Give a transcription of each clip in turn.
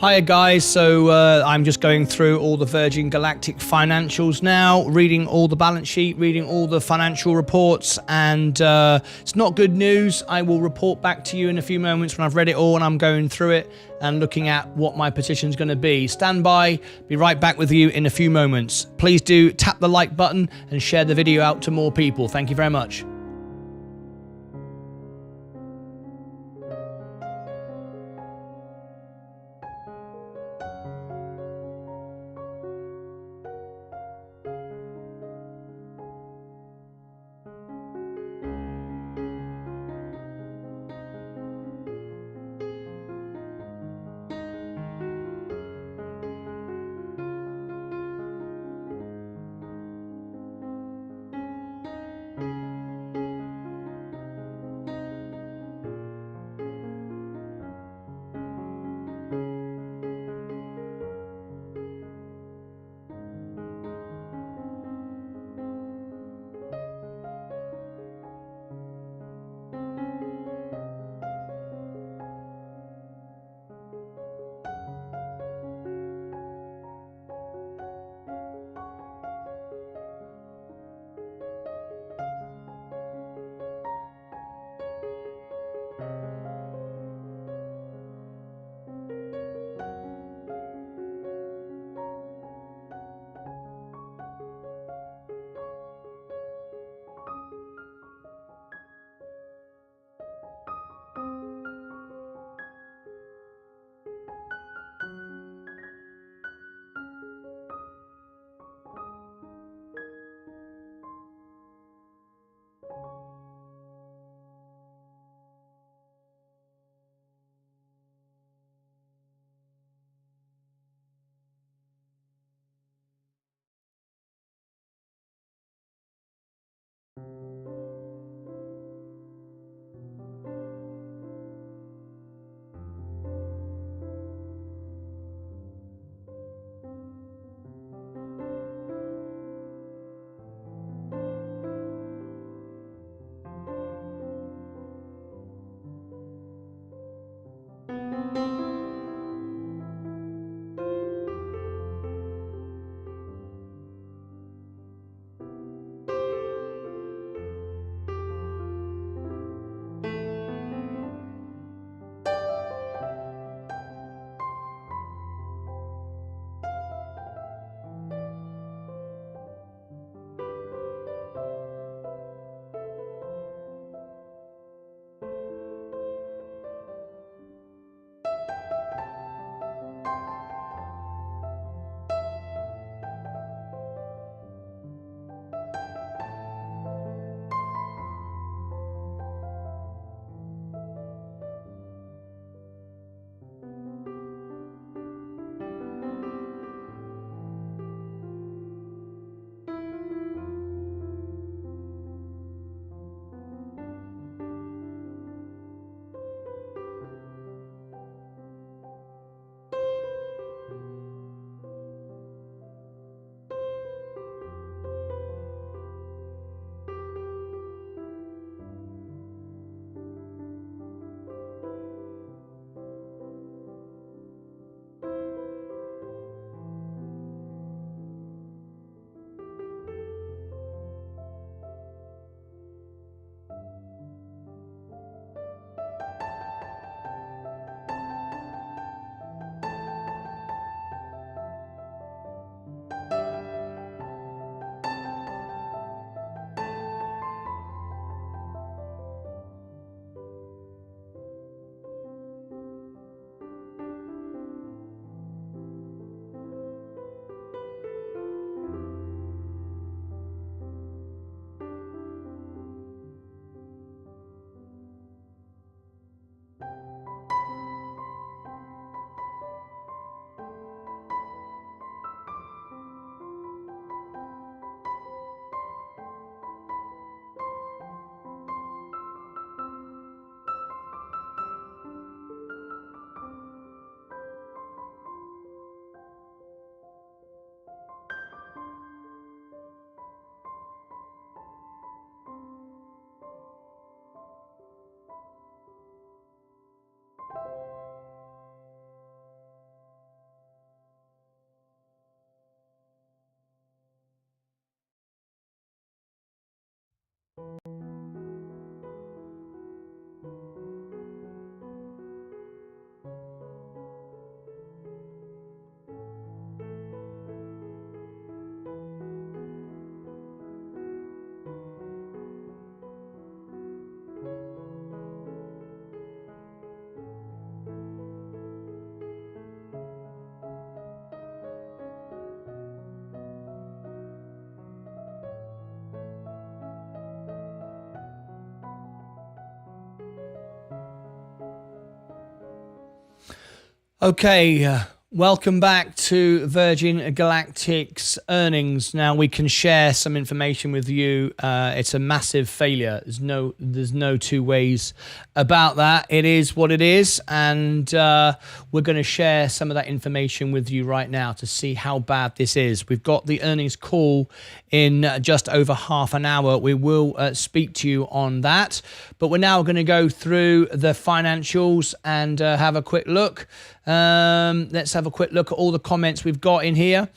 Hiya guys, so I'm just going through all the Virgin Galactic financials now, reading all the balance sheet, reading all the financial reports, and it's not good news. I will report back to you in a few moments when I've read it all and I'm going through it and looking at what my position is going to be. Stand by, be right back with you in a few moments. Please do tap the like button and share the video out to more people. Thank you very much. Okay, welcome back to Virgin Galactic's earnings. Now we can share some information with you. It's a massive failure. There's no two ways about that. It is what it is, and we're going to share some of that information with you right now to see how bad this is. We've got the earnings call in just over half an hour. We will speak to you on that, but we're now going to go through the financials and have a quick look. Let's have a quick look at all the comments we've got in here.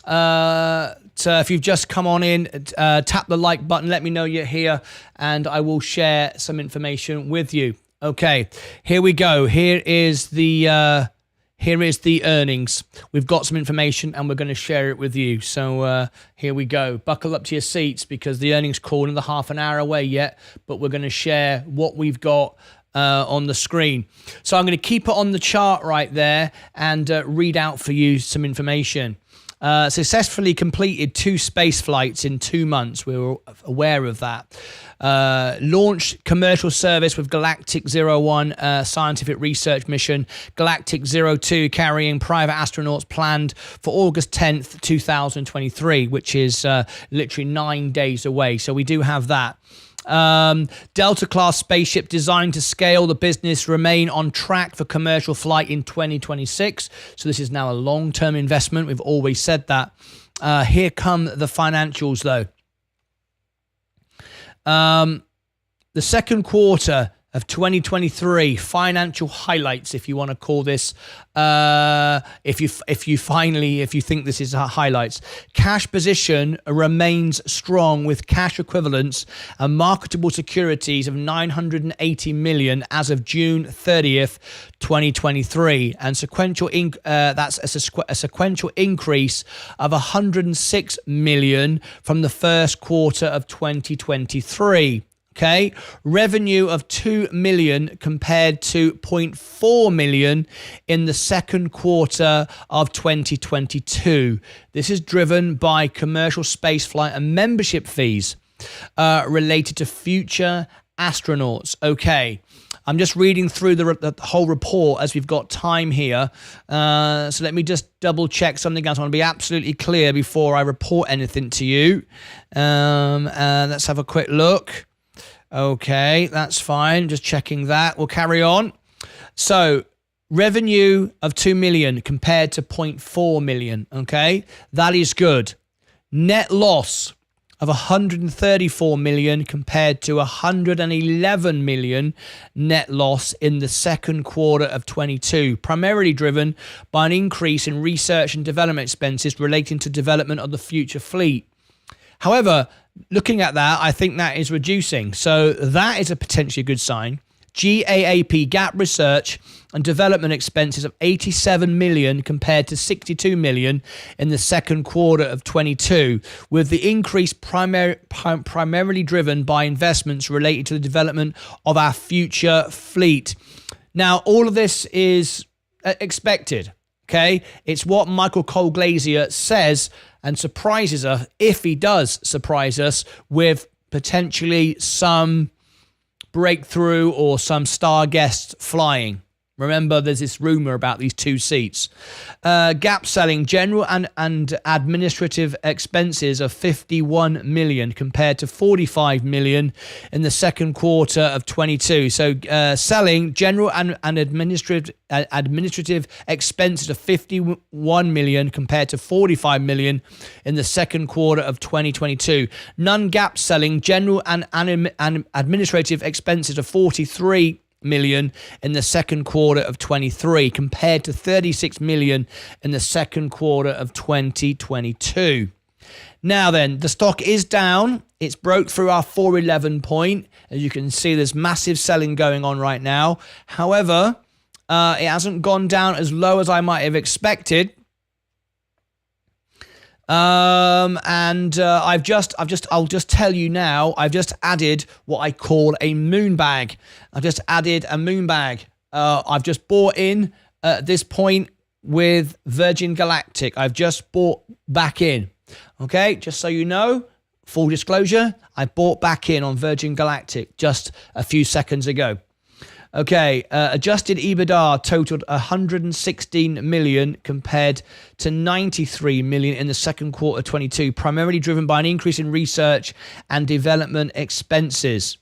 So if you've just come on in, tap the like button, let me know you're here, and I will share some information with you. Okay, here we go. Here is the earnings. We've got some information and we're going to share it with you. So here we go. Buckle up to your seats because the earnings call in the half an hour away yet, but we're going to share what we've got on the screen. So I'm going to keep it on the chart right there and read out for you some information. Successfully completed 2 space flights in 2 months. We were aware of that. Launched commercial service with Galactic 01 scientific research mission. Galactic 02 carrying private astronauts planned for August 10th, 2023, which is literally 9 days away. So we do have that. Delta class spaceship designed to scale the business remain on track for commercial flight in 2026. So this is now a long-term investment. We've always said that. Here come the financials though. The second quarter of 2023 financial highlights, if you want to call this, if you think this is highlights. Cash position remains strong with cash equivalents and marketable securities of 980 million as of June 30th, 2023, and that's a sequential increase of 106 million from the first quarter of 2023. Okay, revenue of 2 million compared to 0.4 million in the second quarter of 2022. This is driven by commercial spaceflight and membership fees related to future astronauts. Okay, I'm just reading through the whole report as we've got time here. So let me just double check something else. I want to be absolutely clear before I report anything to you. Let's have a quick look. Okay, that's fine. Just checking that. We'll carry on. So revenue of 2 million compared to 0.4 million. Okay, that is good. Net loss of 134 million compared to 111 million net loss in the second quarter of 22, primarily driven by an increase in research and development expenses relating to development of the future fleet. However, looking at that, I think that is reducing. So that is a potentially good sign. GAAP research and development expenses of 87 million compared to 62 million in the second quarter of 22, with the increase primarily driven by investments related to the development of our future fleet. Now, all of this is expected. Okay, it's what Michael Cole-Glazier says and surprises us, if he does surprise us with potentially some breakthrough or some star guests flying. Remember, there's this rumor about these 2 seats. Gap selling general and administrative expenses of 51 million compared to 45 million in the second quarter of 22. So selling general and administrative expenses of 51 million compared to 45 million in the second quarter of 2022. Non-gap selling general and administrative expenses of 43 million in the second quarter of 23 compared to 36 million in the second quarter of 2022. Now then, the stock is down. It's broke through our 411 point. As you can see, there's massive selling going on right now. However, it hasn't gone down as low as I might have expected. I'll just tell you now, I've just added what I call a moon bag. I've just added a moon bag. I've just bought in at this point with Virgin Galactic. I've just bought back in. Okay, just so you know, full disclosure, I bought back in on Virgin Galactic just a few seconds ago. Okay, adjusted EBITDA totaled 116 million compared to 93 million in the second quarter 22, primarily driven by an increase in research and development expenses.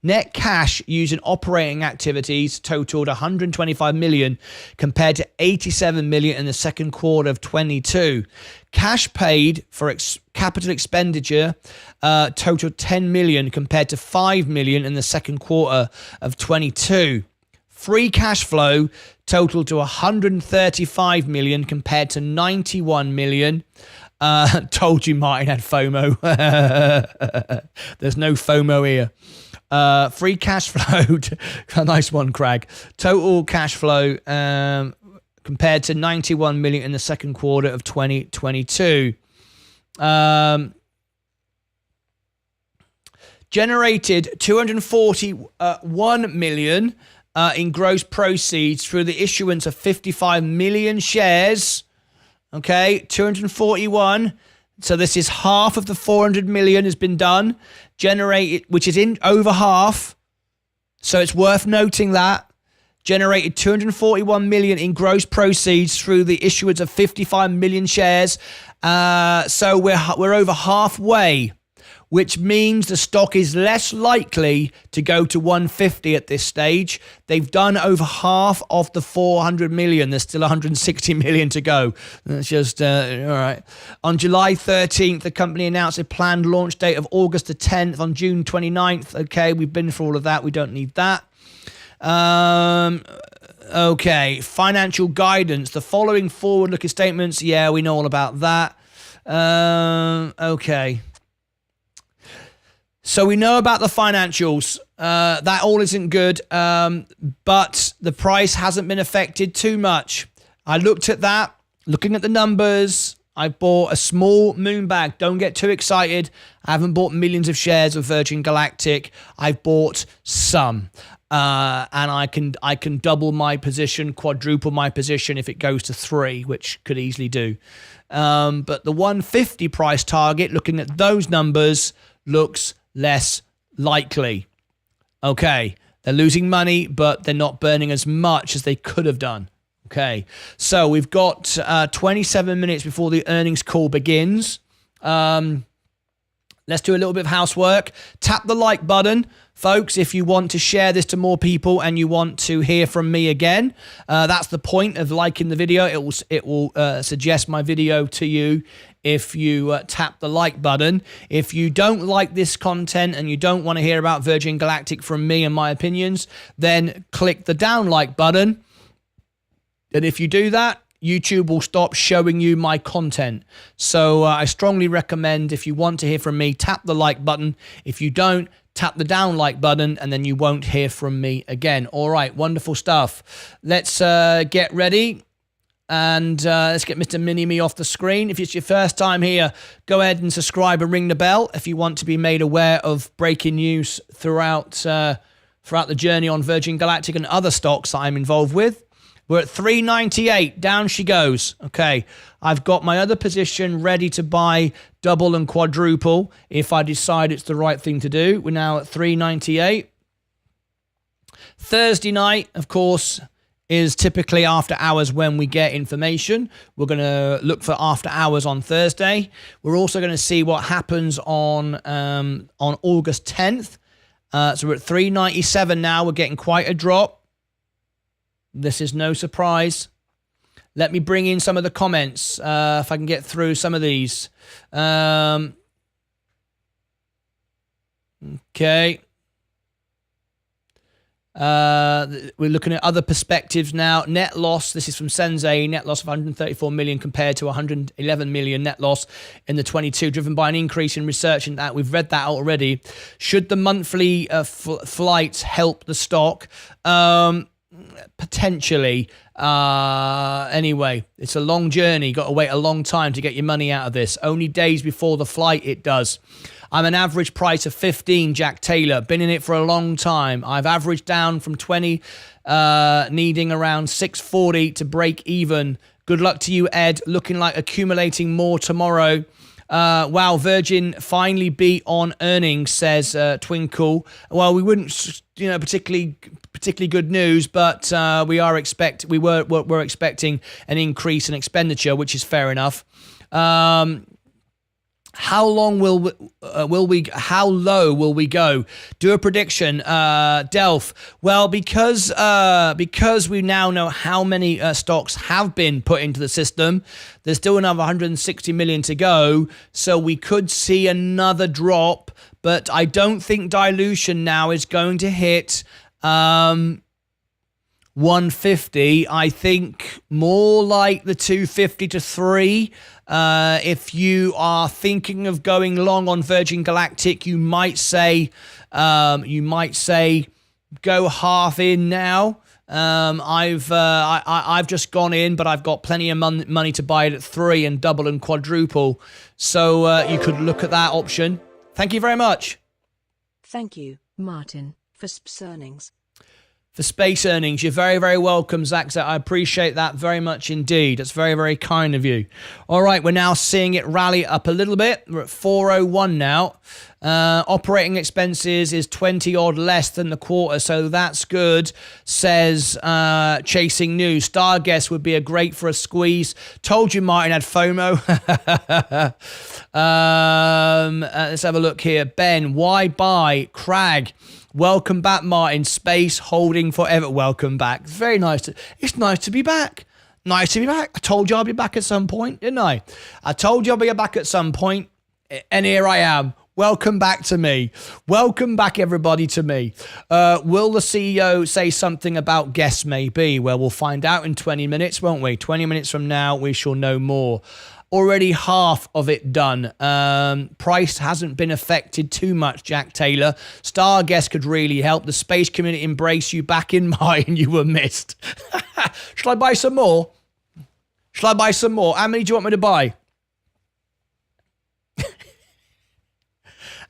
Net cash used in operating activities totaled 125 million compared to 87 million in the second quarter of 22. Cash paid for capital expenditure totaled 10 million compared to 5 million in the second quarter of 22. Free cash flow totaled to 135 million compared to 91 million. Told you Martin had FOMO. There's no FOMO here. Free cash flow, a nice one, Craig. Total cash flow compared to 91 million in the second quarter of 2022. Generated 241 million in gross proceeds through the issuance of 55 million shares. Okay, 241. So this is half of the 400 million has been done, generated, which is in over half. So it's worth noting that. Generated 241 million in gross proceeds through the issuance of 55 million shares. So we're over halfway, which means the stock is less likely to go to 150 at this stage. They've done over half of the 400 million. There's still 160 million to go. That's just, all right. On July 13th, the company announced a planned launch date of August the 10th on June 29th. Okay, we've been through all of that. We don't need that. Okay, financial guidance. The following forward-looking statements. Yeah, we know all about that. Okay. So we know about the financials. That all isn't good, but the price hasn't been affected too much. I looked at that, looking at the numbers. I bought a small moon bag. Don't get too excited. I haven't bought millions of shares of Virgin Galactic. I've bought some. And I can double my position, quadruple my position if it goes to 3, which could easily do. But the 150 price target, looking at those numbers, looks less likely. Okay, they're losing money, but they're not burning as much as they could have done. Okay, so we've got 27 minutes before the earnings call begins. Let's do a little bit of housework. Tap the like button, folks, if you want to share this to more people and you want to hear from me again. That's the point of liking the video. It will suggest my video to you if you tap the like button. If you don't like this content and you don't want to hear about Virgin Galactic from me and my opinions, then click the down like button. And if you do that, YouTube will stop showing you my content. So I strongly recommend, if you want to hear from me, tap the like button. If you don't, tap the down like button, and then you won't hear from me again. All right, wonderful stuff. Let's get ready. And let's get Mr. Mini-Me off the screen. If it's your first time here, go ahead and subscribe and ring the bell if you want to be made aware of breaking news throughout the journey on Virgin Galactic and other stocks that I'm involved with. We're at 398. Down she goes. Okay, I've got my other position ready to buy double and quadruple if I decide it's the right thing to do. We're now at 398. Thursday night, of course, is typically after hours when we get information. We're going to look for after hours on Thursday. We're also going to see what happens on August 10th. So we're at 397 now. We're getting quite a drop. This is no surprise. Let me bring in some of the comments if I can get through some of these. Okay. We're looking at other perspectives now. Net loss, this is from Sensei, net loss of 134 million compared to 111 million net loss in the 22, driven by an increase in research in that. We've read that already. Should the monthly flights help the stock? Potentially. Anyway, it's a long journey. Got to wait a long time to get your money out of this. Only days before the flight it does. I'm an average price of 15, Jack Taylor. Been in it for a long time. I've averaged down from 20, needing around 640 to break even. Good luck to you, Ed. Looking like accumulating more tomorrow. Wow, Virgin finally beat on earnings, says Twinkle. Well, we wouldn't, particularly good news, but we're expecting an increase in expenditure, which is fair enough. How long how low will we go? Do a prediction, Delph. Well, because we now know how many stocks have been put into the system, there's still another 160 million to go, so we could see another drop, but I don't think dilution now is going to hit 150. I think more like the 250 to 3. If you are thinking of going long on Virgin Galactic, you might say go half in now. I've just gone in, but I've got plenty of money to buy it at 3 and double and quadruple. So you could look at that option. Thank you very much. Thank you, Martin, for SPCE earnings. For space earnings, you're very, very welcome, Zach. I appreciate that very much indeed. That's very, very kind of you. All right, we're now seeing it rally up a little bit. We're at 401 now. Operating expenses is 20 odd less than the quarter, so that's good, says Chasing News. Starguest would be a great for a squeeze. Told you Martin had FOMO. Let's have a look here. Ben, why buy? Crag. Welcome back, Martin. Space holding forever. Welcome back. It's very nice. It's nice to be back. Nice to be back. I told you I'll be back at some point, didn't I? I told you I'll be back at some point, and here I am. Welcome back to me. Welcome back, everybody, to me. Will the CEO say something about guests, maybe? Well, we'll find out in 20 minutes, won't we? 20 minutes from now, we shall know more. Already half of it done. Price hasn't been affected too much, Jack Taylor. Starguest could really help. The space community embrace you back in mine. You were missed. Shall I buy some more? Shall I buy some more? How many do you want me to buy?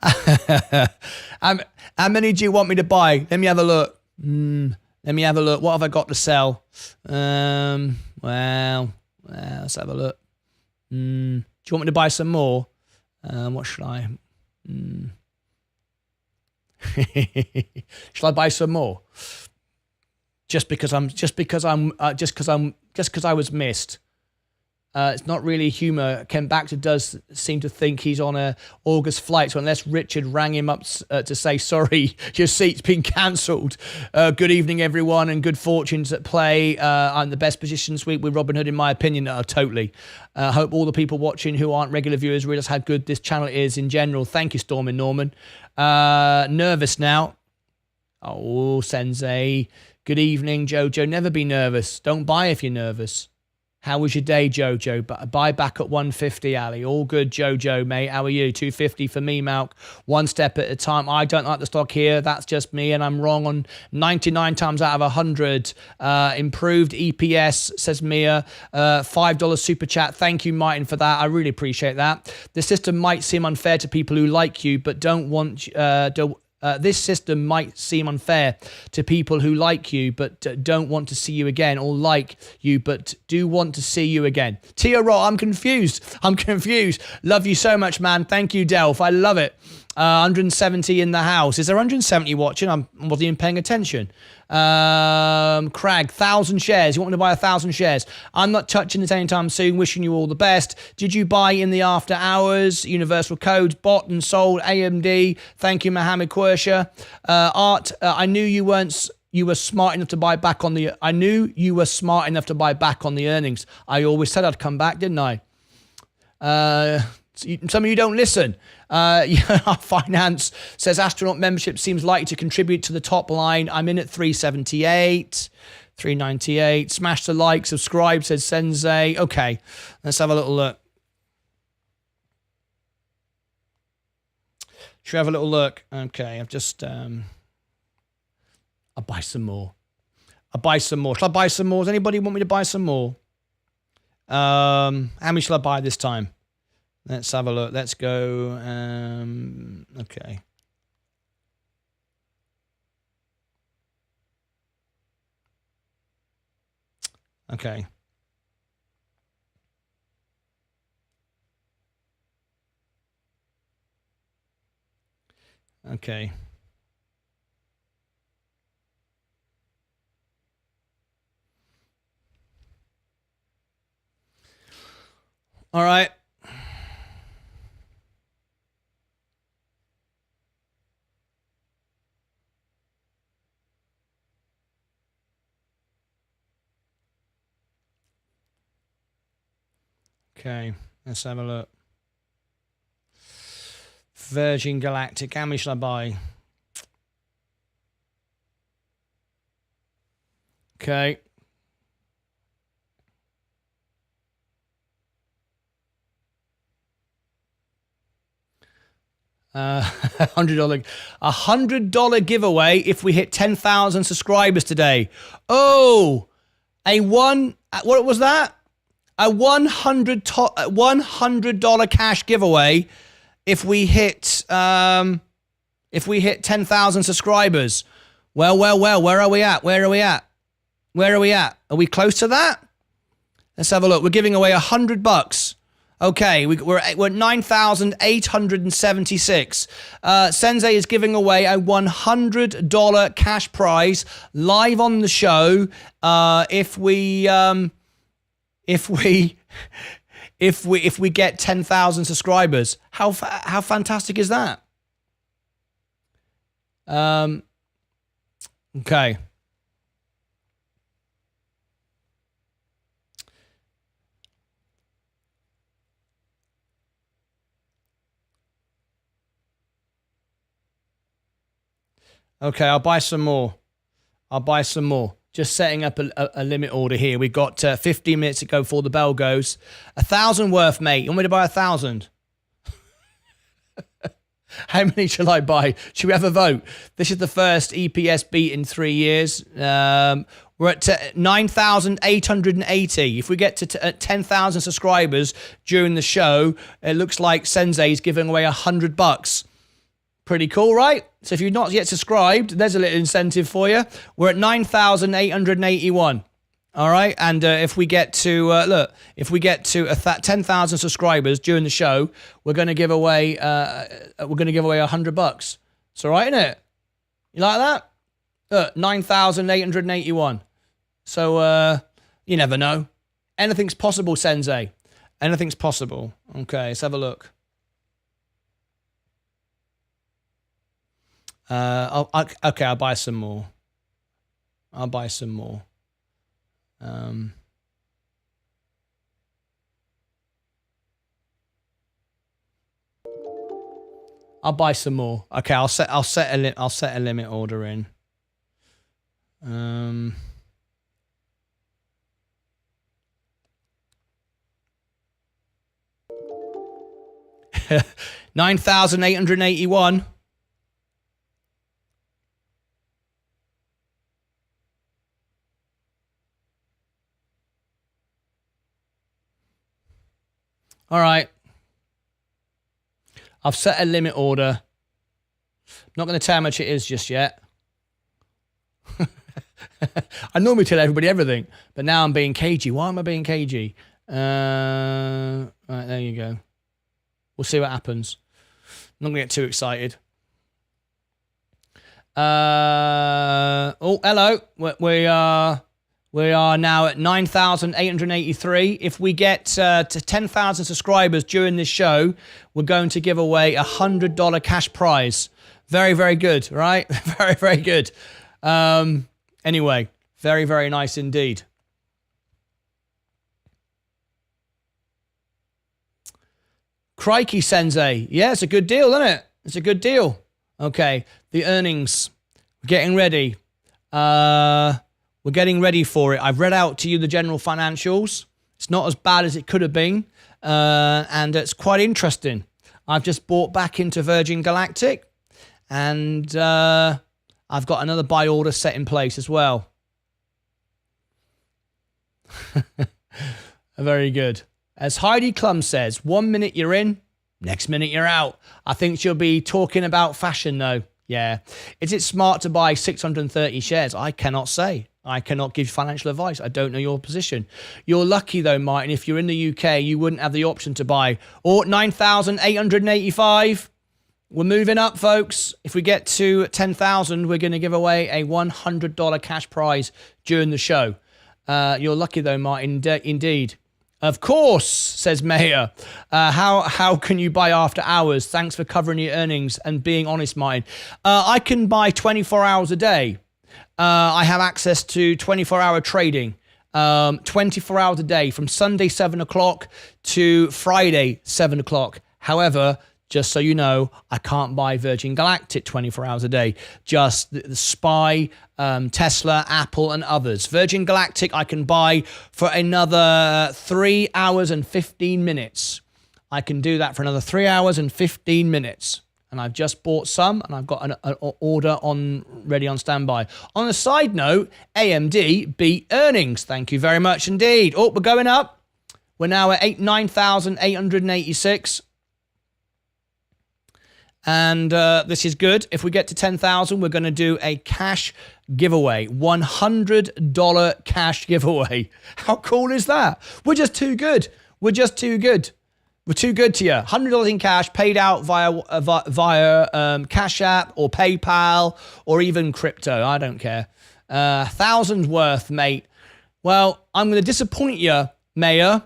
How many do you want me to buy? Let me have a look. Let me have a look. What have I got to sell? Well, let's have a look. Do you want me to buy some more? What should I? Shall I buy some more? Just because I was missed. It's not really humour. Ken Baxter does seem to think he's on a August flight, so unless Richard rang him up to say, sorry, your seat's been cancelled. Good evening, everyone, and good fortunes at play. I'm the best position suite with Robin Hood, in my opinion. Totally. Hope all the people watching who aren't regular viewers realise how good this channel is in general. Thank you, Stormin Norman. Nervous now. Oh, Sensei. Good evening, Jojo. Never be nervous. Don't buy if you're nervous. How was your day, Jojo? Buy back at 150, Ali. All good, Jojo, mate. How are you? 250 for me, Malk. One step at a time. I don't like the stock here. That's just me, and I'm wrong on 99 times out of 100. Improved EPS, says Mia. $5 super chat. Thank you, Martin, for that. I really appreciate that. The system might seem unfair to people who like you, but don't want... this system might seem unfair to people who like you but don't want to see you again, or like you but do want to see you again. Tia Roll, I'm confused. Love you so much, man. Thank you, Delph. I love it. 170 in the house. Is there 170 watching? I wasn't even paying attention. Crag, 1,000 shares. You want me to buy 1,000 shares? I'm not touching this anytime soon. Wishing you all the best. Did you buy in the after hours? Universal codes, bought and sold. AMD. Thank you, Mohammed Quersha. Art, I knew you weren't. You were smart enough to buy back on the. I knew you were smart enough to buy back on the earnings. I always said I'd come back, didn't I? Some of you don't listen. Finance says astronaut membership seems likely to contribute to the top line. I'm in at 378, 398. Smash the like, subscribe, says Sensei. Okay, let's have a little look. Should we have a little look? Okay, I've just... I'll buy some more. Shall I buy some more? Does anybody want me to buy some more? How many shall I buy this time? Let's have a look. Let's go. Okay. Okay. Okay. All right. Okay, let's have a look. Virgin Galactic, how many shall I buy? Okay. $100 giveaway if we hit 10,000 subscribers today. Oh, what was that? A $100 cash giveaway if we hit 10,000 subscribers. Well, where are we at? Are we close to that? Let's have a look. We're giving away $100. Okay, we're at 9,876. Sensei is giving away a $100 cash prize live on the show. If we get 10,000 subscribers, how fantastic is that? Okay. Okay, I'll buy some more. Just setting up a limit order here. We've got 15 minutes to go before the bell goes. 1,000 worth, mate. You want me to buy 1,000? How many shall I buy? Should we have a vote? This is the first EPS beat in 3 years. We're at 9,880. If we get to 10,000 subscribers during the show, it looks like Sensei is giving away $100. Pretty cool, right? So if you've not yet subscribed, there's a little incentive for you. We're at 9,881. All right, and if we get to 10,000 subscribers during the show, we're going to give away $100. It's all right, isn't it? You like that? Look, 9,881. So you never know. Anything's possible, Sensei. Anything's possible. Okay, let's have a look. I'll buy some more. I'll buy some more. Okay, I'll set a limit order in. 9,881. All right. I've set a limit order. Not going to tell how much it is just yet. I normally tell everybody everything, but now I'm being cagey. Why am I being cagey? Right, there you go. We'll see what happens. I'm not going to get too excited. Oh, hello. We are now at 9,883. If we get to 10,000 subscribers during this show, we're going to give away a $100 cash prize. Very, very good, right? Very, very good. Anyway, very, very nice indeed. Crikey, Sensei. Yeah, it's a good deal, isn't it? It's a good deal. Okay, the earnings. We're getting ready. We're getting ready for it. I've read out to you the general financials. It's not as bad as it could have been, and it's quite interesting. I've just bought back into Virgin Galactic, and I've got another buy order set in place as well. Very good. As Heidi Klum says, 1 minute you're in, next minute you're out. I think she'll be talking about fashion, though. Yeah. Is it smart to buy 630 shares? I cannot say. I cannot give financial advice. I don't know your position. You're lucky, though, Martin. If you're in the UK, you wouldn't have the option to buy. Or 9,885. We're moving up, folks. If we get to 10,000, we're going to give away a $100 cash prize during the show. You're lucky, though, Martin, indeed. Of course, says Mayor. How can you buy after hours? Thanks for covering your earnings and being honest, Martin. I can buy 24 hours a day. I have access to 24-hour trading. 24 hours a day from Sunday 7 o'clock to Friday 7 o'clock. However, just so you know, I can't buy Virgin Galactic 24 hours a day. Just the SPY, Tesla, Apple, and others. Virgin Galactic I can buy for another 3 hours and 15 minutes. I can do that for another 3 hours and 15 minutes. And I've just bought some, and I've got an order ready on standby. On a side note, AMD beat earnings. Thank you very much indeed. Oh, we're going up. We're now at 9,886. And this is good. If we get to 10,000, we're going to do a cash giveaway. $100 cash giveaway. How cool is that? We're just too good. We're just too good. We're too good to you. $100 in cash paid out via Cash App or PayPal or even crypto. I don't care. 1,000 worth, mate. Well, I'm going to disappoint you, Mayor,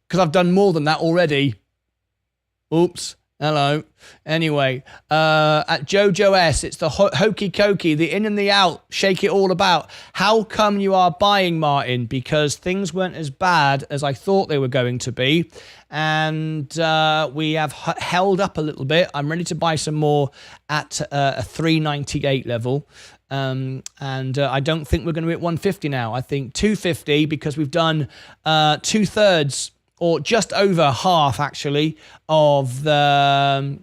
because I've done more than that already. Oops. Hello. Anyway, at Jojo S, it's the hokey cokey, the in and the out, shake it all about. How come you are buying, Martin? Because things weren't as bad as I thought they were going to be. And we have held up a little bit. I'm ready to buy some more at a 398 level. And I don't think we're going to hit 150 now. I think 250 because we've done 2/3 or just over half, actually, of the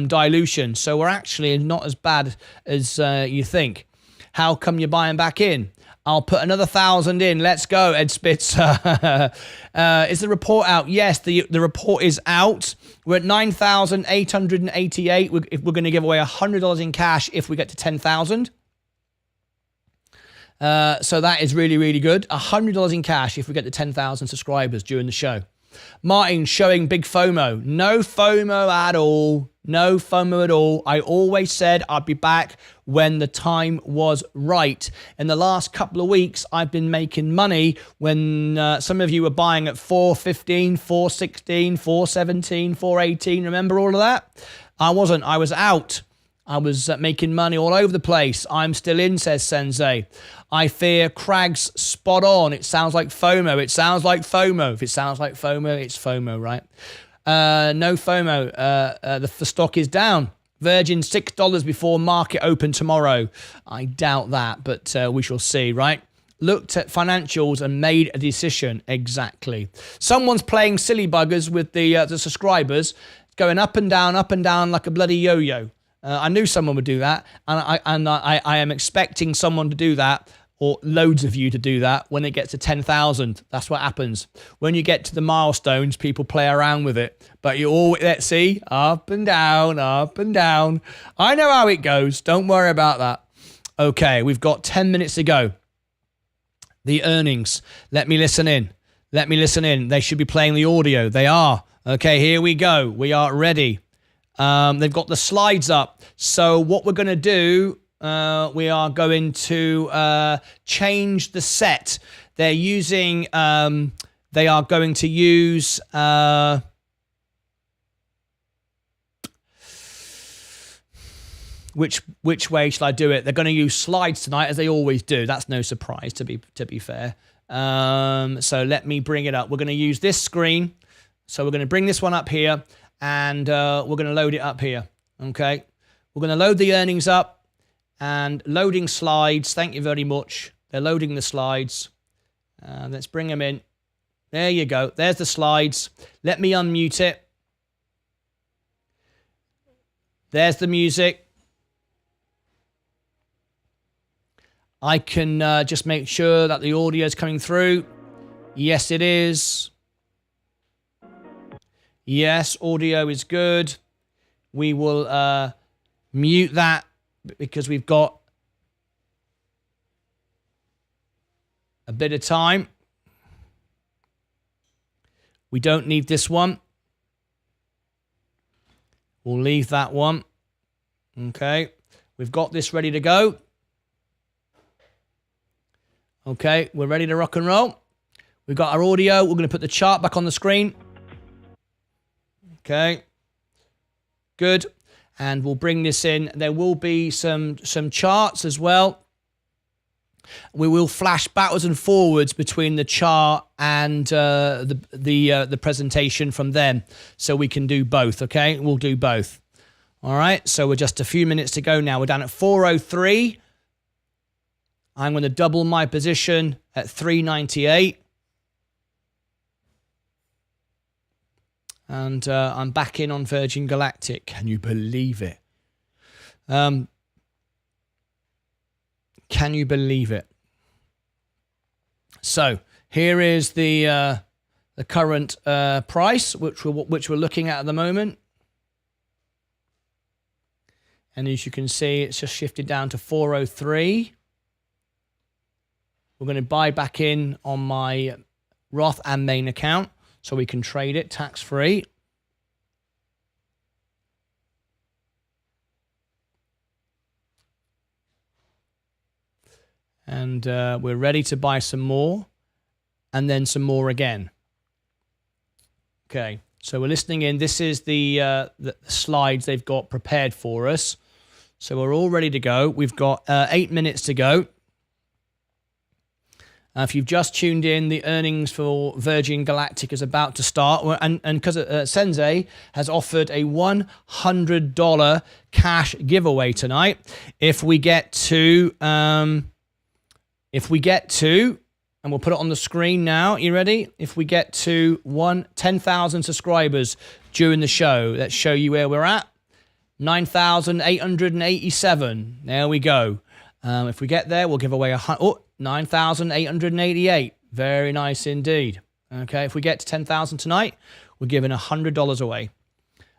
dilution. So we're actually not as bad as you think. How come you're buying back in? I'll put another 1,000 in. Let's go, Ed Spitzer. Is the report out? Yes, the report is out. We're at 9,888. We're going to give away $100 in cash if we get to 10,000. So that is really, really good. $100 in cash if we get to 10,000 subscribers during the show. Martin showing big FOMO. No FOMO at all. No FOMO at all. I always said I'd be back when the time was right. In the last couple of weeks, I've been making money when some of you were buying at 4.15, 4.16, 4.17, 4.18. Remember all of that? I wasn't. I was out. I was making money all over the place. I'm still in, says Sensei. I fear Crag's spot on. It sounds like FOMO. It sounds like FOMO. If it sounds like FOMO, it's FOMO, right? No FOMO. The stock is down. Virgin $6 before market open tomorrow. I doubt that, but we shall see, right? Looked at financials and made a decision. Exactly. Someone's playing silly buggers with the subscribers, going up and down like a bloody yo-yo. I knew someone would do that, and I am expecting someone to do that, or loads of you to do that when it gets to 10,000. That's what happens. When you get to the milestones, people play around with it. But you always, let's see, up and down, up and down. I know how it goes. Don't worry about that. Okay, we've got 10 minutes to go. The earnings. Let me listen in. Let me listen in. They should be playing the audio. They are. Okay, here we go. We are ready. They've got the slides up. So what we're going to do, we are going to change the set. They're using, they are going to use, which way shall I do it? They're going to use slides tonight, as they always do. That's no surprise, to be fair. So let me bring it up. We're going to use this screen. So we're going to bring this one up here. And we're going to load it up here, okay? We're going to load the earnings up and loading slides. Thank you very much. They're loading the slides. Let's bring them in. There you go. There's the slides. Let me unmute it. There's the music. I can just make sure that the audio is coming through. Yes, it is. Yes, audio is good. We will mute that because we've got a bit of time. We don't need this one. We'll leave that one. Okay. We've got this ready to go. Okay. We're ready to rock and roll. We've got our audio. We're going to put the chart back on the screen. Okay. Good. And we'll bring this in. There will be some charts as well. We will flash backwards and forwards between the chart and the presentation from them, so we can do both. Okay, we'll do both. All right. So we're just a few minutes to go now. We're down at 403. I'm going to double my position at 398, and I'm back in on Virgin Galactic. Can you believe it? Can you believe it? So here is the current price, which we're looking at the moment, and as you can see, it's just shifted down to 403. We're going to buy back in on my Roth and main account, so we can trade it tax free. And we're ready to buy some more, and then some more again. Okay, so we're listening in. This is the slides they've got prepared for us. So we're all ready to go. We've got 8 minutes to go. If you've just tuned in, the earnings for Virgin Galactic is about to start, and because Sensei has offered a $100 cash giveaway tonight. If we get to and we'll put it on the screen now. You ready? If we get to 10,000 subscribers during the show, let's show you where we're at. 9,887. There we go. If we get there, we'll give away 9,888. Very nice indeed. Okay, if we get to 10,000 tonight, we're giving $100 away.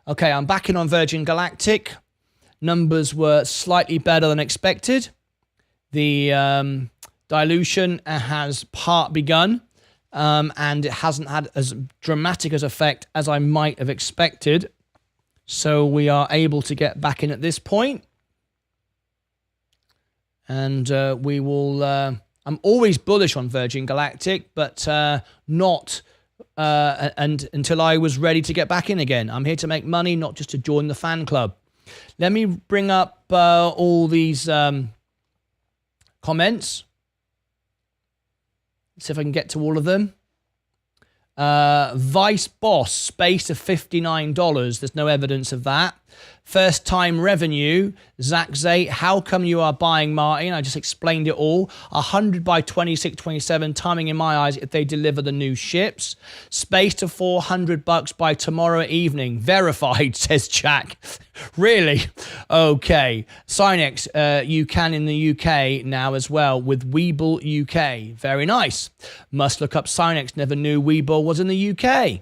Okay, I'm back in on Virgin Galactic. Numbers were slightly better than expected. The dilution has part begun, and it hasn't had as dramatic as effect as I might have expected. So we are able to get back in at this point. And we will... I'm always bullish on Virgin Galactic, but not until I was ready to get back in again. I'm here to make money, not just to join the fan club. Let me bring up all these comments. See if I can get to all of them. Vice Boss, space to $59. There's no evidence of that. First time revenue, Zach Zay, how come you are buying Martyn? I just explained it all. 100 by 26.27, timing in my eyes if they deliver the new ships. Space to $400 by tomorrow evening. Verified, says Jack. Really? Okay. Sinex, you can in the UK now as well with Weeble UK. Very nice. Must look up Sinex. Never knew Weeble was in the UK.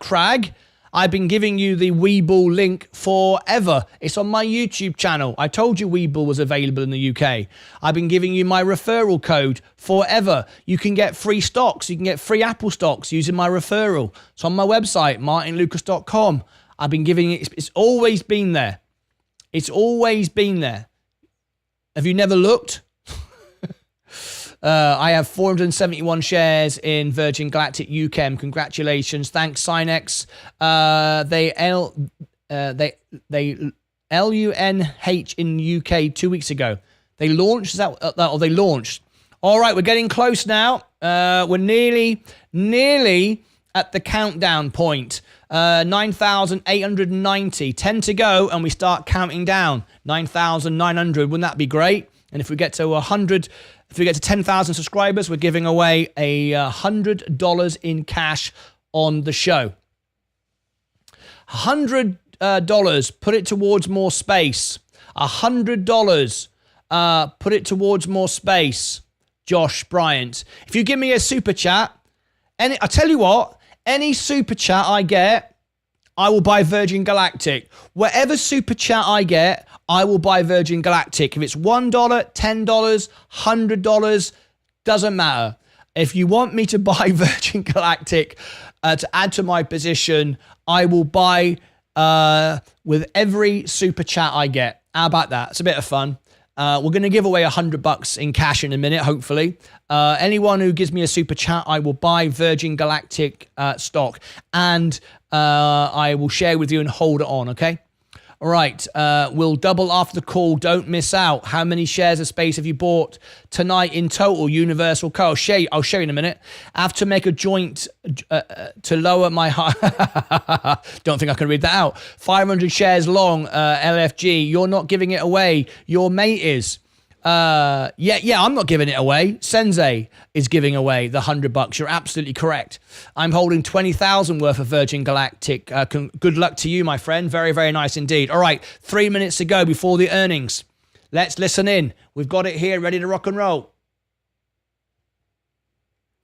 Crag, I've been giving you the Weeble link forever. It's on my YouTube channel. I told you Weeble was available in the UK. I've been giving you my referral code forever. You can get free stocks. You can get free Apple stocks using my referral. It's on my website, martynlucas.com. I've been giving it. It's always been there. It's always been there. Have you never looked? I have 471 shares in Virgin Galactic UK. Congratulations. Thanks, Sinex. They LUNH in UK 2 weeks ago. They launched, they launched. All right, we're getting close now. We're nearly at the countdown point. 9,890. 10 to go, and we start counting down. 9,900. Wouldn't that be great? And if we get to 100... If we get to 10,000 subscribers, we're giving away $100 in cash on the show. $100, put it towards more space. $100, put it towards more space. Josh Bryant. If you give me a super chat, I tell you what, any super chat I get, I will buy Virgin Galactic. Whatever super chat I get, I will buy Virgin Galactic. If it's $1, $10, $100, doesn't matter. If you want me to buy Virgin Galactic to add to my position, I will buy with every super chat I get. How about that? It's a bit of fun. We're going to give away $100 in cash in a minute, hopefully. Anyone who gives me a super chat, I will buy Virgin Galactic stock, and I will share with you and hold it on, okay? All right, we'll double after the call. Don't miss out. How many shares of space have you bought tonight in total? Universal Co. I'll show you in a minute. I have to make a joint to lower my don't think I can read that out. 500 shares long, LFG. You're not giving it away. Your mate is. Yeah, I'm not giving it away. Sensei is giving away the $100. You're absolutely correct. I'm holding 20,000 worth of Virgin Galactic. Good luck to you, my friend. Very, very nice indeed. All right, 3 minutes to go before the earnings. Let's listen in. We've got it here, ready to rock and roll.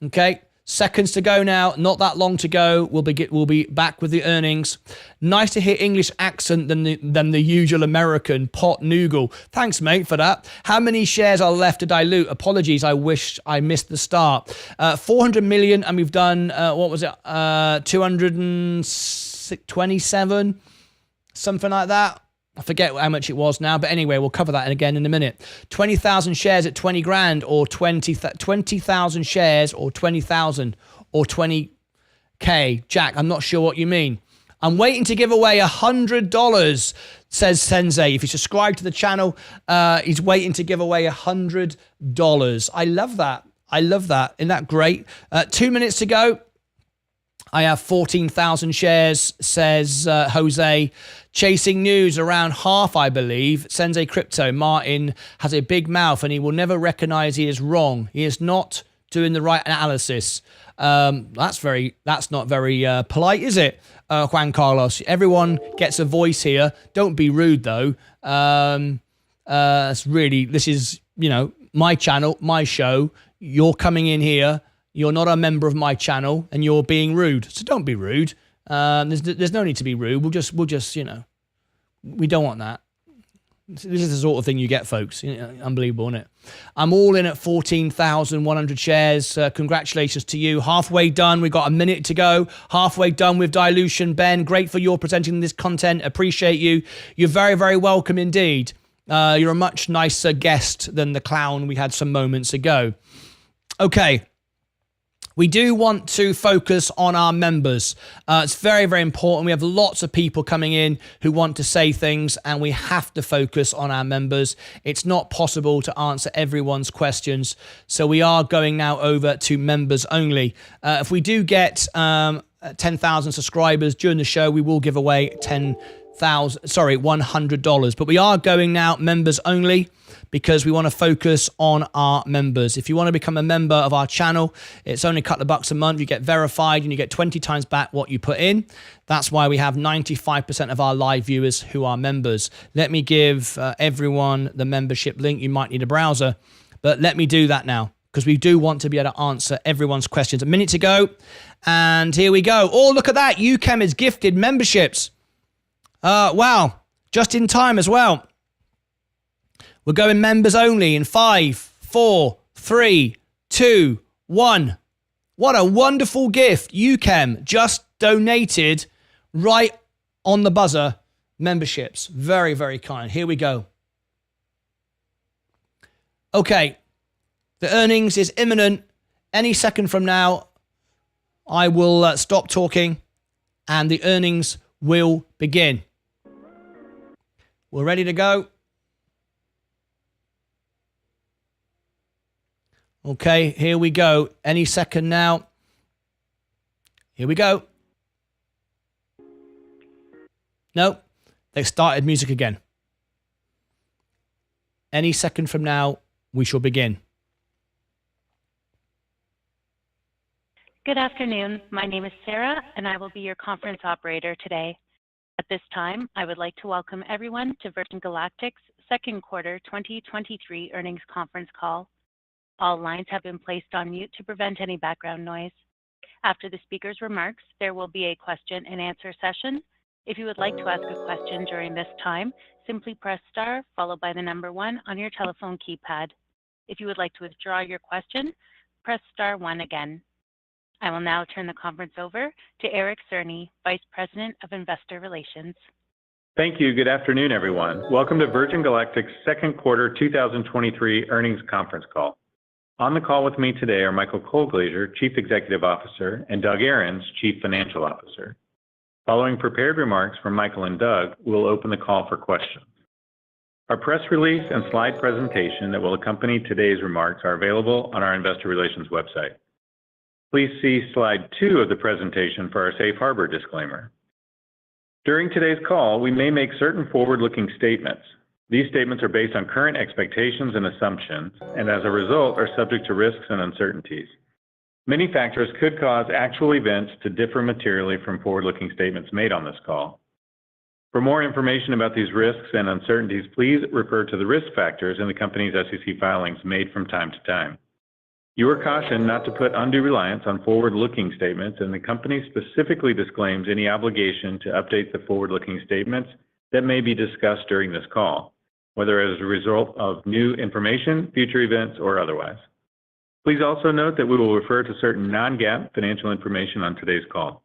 Okay. Seconds to go now. Not that long to go. We'll be back with the earnings. Nice to hear English accent than the usual American pot noogle. Thanks, mate, for that. How many shares are left to dilute? Apologies, I wish I missed the start. 400 million, and we've done, 227? Something like that. I forget how much it was now, but anyway, we'll cover that again in a minute. 20,000 shares at 20 grand, or 20,000 shares, or 20,000, or 20K. Jack, I'm not sure what you mean. I'm waiting to give away $100, says Sensei. If you subscribe to the channel, he's waiting to give away $100. I love that. I love that. Isn't that great? 2 minutes to go. I have 14,000 shares, says Jose. Chasing news around half, I believe. Sensei Crypto. Martin has a big mouth and he will never recognize he is wrong. He is not doing the right analysis. That's not very polite, is it, Juan Carlos? Everyone gets a voice here. Don't be rude, though. This is, my channel, my show. You're coming in here. You're not a member of my channel, and you're being rude. So don't be rude. There's no need to be rude. We'll just, we don't want that. This is the sort of thing you get, folks. Unbelievable, isn't it? I'm all in at 14,100 shares. Congratulations to you. Halfway done. We've got a minute to go. Halfway done with dilution. Ben, grateful you're presenting this content. Appreciate you. You're very, very welcome indeed. You're a much nicer guest than the clown we had some moments ago. Okay. We do want to focus on our members. It's very, very important. We have lots of people coming in who want to say things, and we have to focus on our members. It's not possible to answer everyone's questions. So we are going now over to members only. If we do get 10,000 subscribers during the show, we will give away $100. But we are going now members only, because we want to focus on our members. If you want to become a member of our channel, it's only a couple of bucks a month. You get verified and you get 20 times back what you put in. That's why we have 95% of our live viewers who are members. Let me give everyone the membership link. You might need a browser, but let me do that now, because we do want to be able to answer everyone's questions. A minute to go, and here we go. Oh, look at that. UChem is gifted memberships. Wow, just in time as well. We're going members only in 5, 4, 3, 2, 1. What a wonderful gift. UChem just donated right on the buzzer memberships. Very, very kind. Here we go. Okay. The earnings is imminent. Any second from now, I will stop talking and the earnings will begin. We're ready to go. Okay, here we go. Any second now. Here we go. No, they started music again. Any second from now, we shall begin. Good afternoon. My name is Sarah, and I will be your conference operator today. At this time, I would like to welcome everyone to Virgin Galactic's second quarter 2023 earnings conference call. All lines have been placed on mute to prevent any background noise. After the speaker's remarks, there will be a question and answer session. If you would like to ask a question during this time, simply press star followed by the number 1 on your telephone keypad. If you would like to withdraw your question, press star 1 again. I will now turn the conference over to Eric Cerny, Vice President of Investor Relations. Thank you. Good afternoon, everyone. Welcome to Virgin Galactic's second quarter 2023 earnings conference call. On the call with me today are Michael Colglazier, Chief Executive Officer, and Doug Ahrens, Chief Financial Officer. Following prepared remarks from Michael and Doug, we'll open the call for questions. Our press release and slide presentation that will accompany today's remarks are available on our investor relations website. Please see slide 2 of the presentation for our safe harbor disclaimer. During today's call, we may make certain forward-looking statements. These statements are based on current expectations and assumptions, and as a result, are subject to risks and uncertainties. Many factors could cause actual events to differ materially from forward-looking statements made on this call. For more information about these risks and uncertainties, please refer to the risk factors in the company's SEC filings made from time to time. You are cautioned not to put undue reliance on forward-looking statements, and the company specifically disclaims any obligation to update the forward-looking statements that may be discussed during this call, whether as a result of new information, future events, or otherwise. Please also note that we will refer to certain non-GAAP financial information on today's call.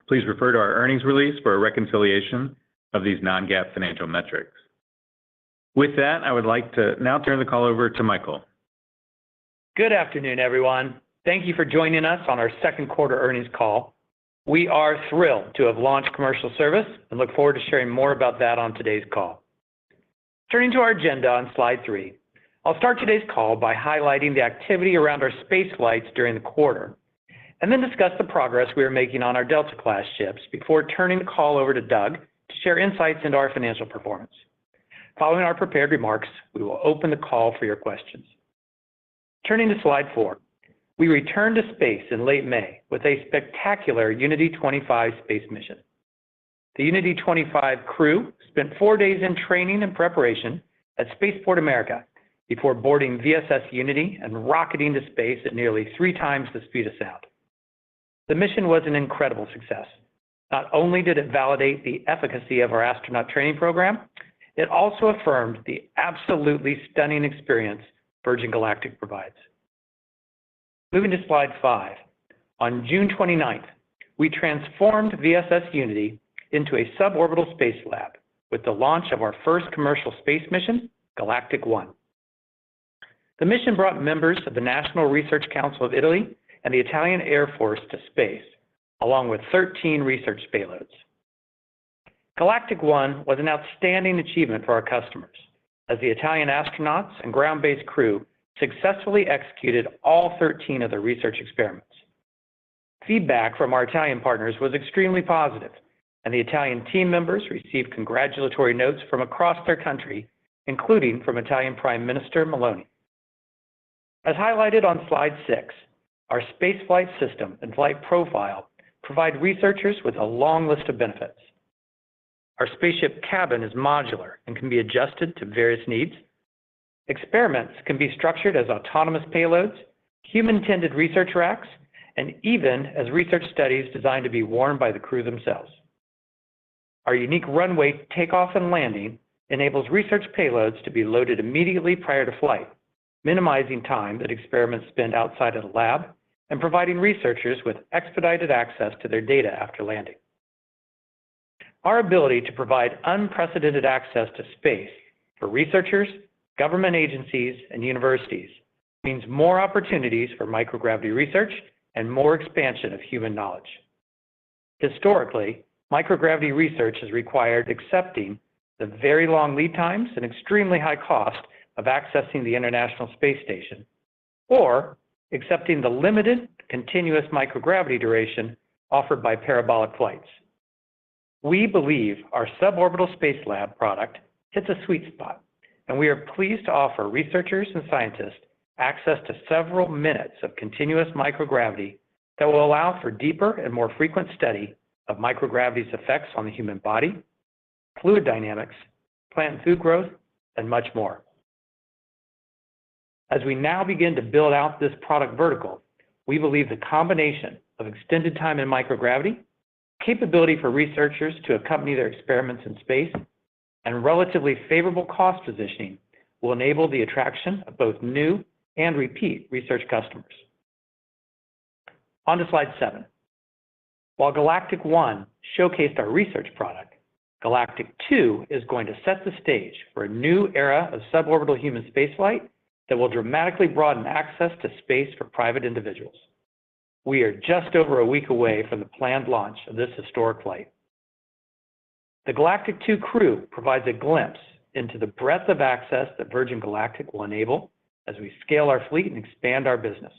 Please refer to our earnings release for a reconciliation of these non-GAAP financial metrics. With that, I would like to now turn the call over to Michael. Good afternoon, everyone. Thank you for joining us on our second quarter earnings call. We are thrilled to have launched commercial service and look forward to sharing more about that on today's call. Turning to our agenda on slide 3, I'll start today's call by highlighting the activity around our space flights during the quarter, and then discuss the progress we are making on our Delta-class ships before turning the call over to Doug to share insights into our financial performance. Following our prepared remarks, we will open the call for your questions. Turning to slide 4, we returned to space in late May with a spectacular Unity 25 space mission. The Unity 25 crew spent 4 days in training and preparation at Spaceport America before boarding VSS Unity and rocketing to space at nearly 3 times the speed of sound. The mission was an incredible success. Not only did it validate the efficacy of our astronaut training program, it also affirmed the absolutely stunning experience Virgin Galactic provides. Moving to slide 5. On June 29th, we transformed VSS Unity into a suborbital space lab with the launch of our first commercial space mission, Galactic 1. The mission brought members of the National Research Council of Italy and the Italian Air Force to space, along with 13 research payloads. Galactic 1 was an outstanding achievement for our customers, as the Italian astronauts and ground-based crew successfully executed all 13 of the research experiments. Feedback from our Italian partners was extremely positive, and the Italian team members received congratulatory notes from across their country, including from Italian Prime Minister Meloni. As highlighted on slide 6, our spaceflight system and flight profile provide researchers with a long list of benefits. Our spaceship cabin is modular and can be adjusted to various needs. Experiments can be structured as autonomous payloads, human-tended research racks, and even as research studies designed to be worn by the crew themselves. Our unique runway takeoff and landing enables research payloads to be loaded immediately prior to flight, minimizing time that experiments spend outside of the lab and providing researchers with expedited access to their data after landing. Our ability to provide unprecedented access to space for researchers, government agencies, and universities means more opportunities for microgravity research and more expansion of human knowledge. Historically, microgravity research has required accepting the very long lead times and extremely high cost of accessing the International Space Station, or accepting the limited continuous microgravity duration offered by parabolic flights. We believe our suborbital space lab product hits a sweet spot, and we are pleased to offer researchers and scientists access to several minutes of continuous microgravity that will allow for deeper and more frequent study of microgravity's effects on the human body, fluid dynamics, plant and food growth, and much more. As we now begin to build out this product vertical, we believe the combination of extended time in microgravity, capability for researchers to accompany their experiments in space, and relatively favorable cost positioning will enable the attraction of both new and repeat research customers. On to slide 7. While Galactic 1 showcased our research product, Galactic 2 is going to set the stage for a new era of suborbital human spaceflight that will dramatically broaden access to space for private individuals. We are just over a week away from the planned launch of this historic flight. The Galactic 2 crew provides a glimpse into the breadth of access that Virgin Galactic will enable as we scale our fleet and expand our business.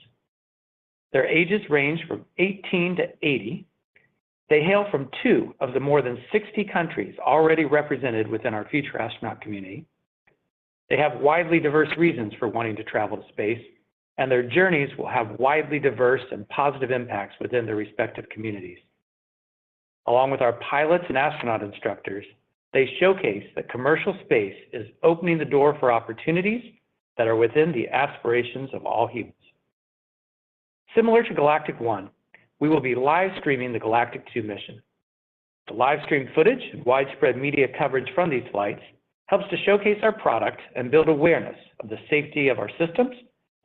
Their ages range from 18 to 80. They hail from 2 of the more than 60 countries already represented within our future astronaut community. They have widely diverse reasons for wanting to travel to space, and their journeys will have widely diverse and positive impacts within their respective communities. Along with our pilots and astronaut instructors, they showcase that commercial space is opening the door for opportunities that are within the aspirations of all humans. Similar to Galactic 1, we will be live streaming the Galactic 2 mission. The live stream footage and widespread media coverage from these flights helps to showcase our product and build awareness of the safety of our systems,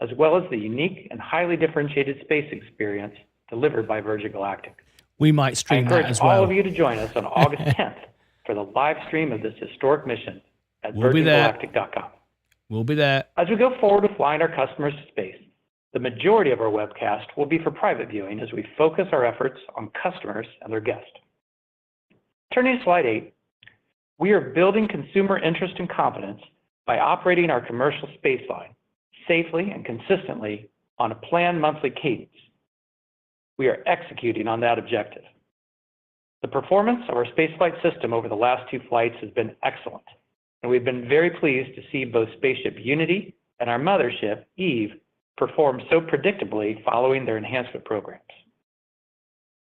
as well as the unique and highly differentiated space experience delivered by Virgin Galactic. We might stream that as well. I encourage all of you to join us on August 10th for the live stream of this historic mission at virgingalactic.com. We'll be there. As we go forward with flying our customers to space, the majority of our webcast will be for private viewing as we focus our efforts on customers and their guests. Turning to slide 8, we are building consumer interest and confidence by operating our commercial spaceline safely and consistently on a planned monthly cadence. We are executing on that objective. The performance of our spaceflight system over the last 2 flights has been excellent, and we've been very pleased to see both Spaceship Unity and our mothership, Eve, perform so predictably following their enhancement programs.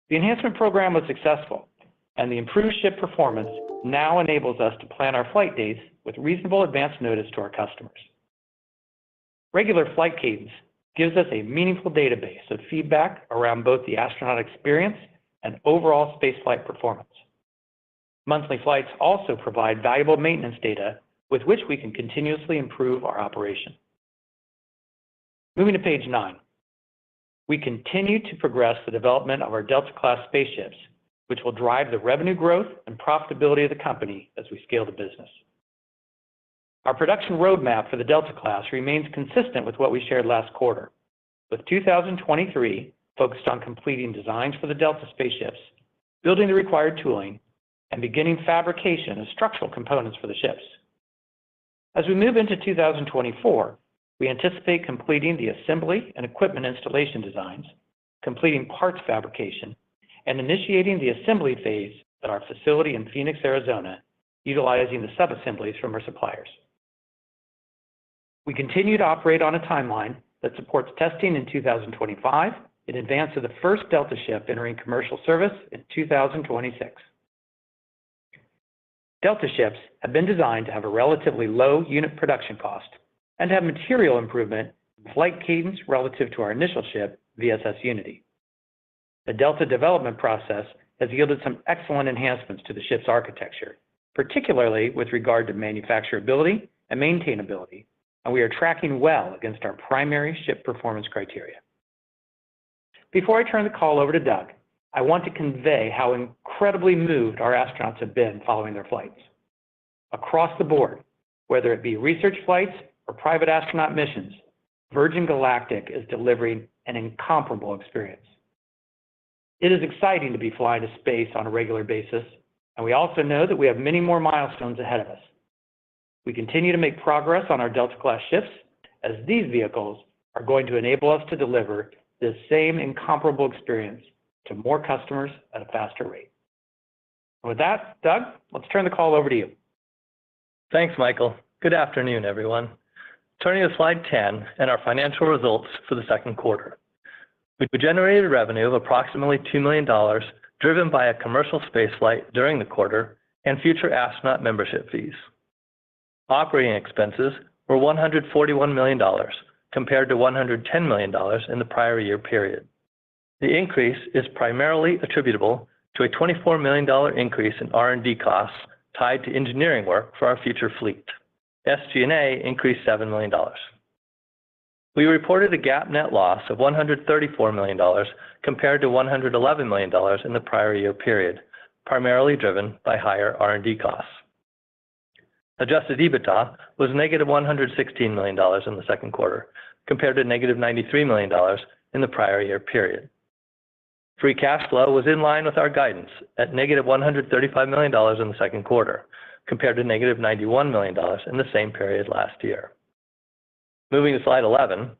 The enhancement program was successful, and the improved ship performance now enables us to plan our flight dates with reasonable advance notice to our customers. Regular flight cadence gives us a meaningful database of feedback around both the astronaut experience and overall spaceflight performance. Monthly flights also provide valuable maintenance data with which we can continuously improve our operation. Moving to page 9. We continue to progress the development of our Delta-class spaceships, which will drive the revenue growth and profitability of the company as we scale the business. Our production roadmap for the Delta-class remains consistent with what we shared last quarter, with 2023 focused on completing designs for the Delta spaceships, building the required tooling, and beginning fabrication of structural components for the ships. As we move into 2024, we anticipate completing the assembly and equipment installation designs, completing parts fabrication, and initiating the assembly phase at our facility in Phoenix, Arizona, utilizing the subassemblies from our suppliers. We continue to operate on a timeline that supports testing in 2025 in advance of the first Delta ship entering commercial service in 2026. Delta ships have been designed to have a relatively low unit production cost and have material improvement in flight cadence relative to our initial ship, VSS Unity. The Delta development process has yielded some excellent enhancements to the ship's architecture, particularly with regard to manufacturability and maintainability, and we are tracking well against our primary ship performance criteria. Before I turn the call over to Doug, I want to convey how incredibly moved our astronauts have been following their flights. Across the board, whether it be research flights or private astronaut missions, Virgin Galactic is delivering an incomparable experience. It is exciting to be flying to space on a regular basis, and we also know that we have many more milestones ahead of us. We continue to make progress on our Delta-class ships, as these vehicles are going to enable us to deliver this same incomparable experience to more customers at a faster rate. And with that, Doug, let's turn the call over to you. Thanks, Michael. Good afternoon, everyone. Turning to slide 10 and our financial results for the second quarter. We generated revenue of approximately $2 million, driven by a commercial spaceflight during the quarter and future astronaut membership fees. Operating expenses were $141 million, compared to $110 million in the prior year period. The increase is primarily attributable to a $24 million increase in R&D costs tied to engineering work for our future fleet. SG&A increased $7 million. We reported a GAAP net loss of $134 million compared to $111 million in the prior year period, primarily driven by higher R&D costs. Adjusted EBITDA was negative $116 million in the second quarter, compared to negative $93 million in the prior year period. Free cash flow was in line with our guidance at negative $135 million in the second quarter, compared to negative $91 million in the same period last year. Moving to slide 11,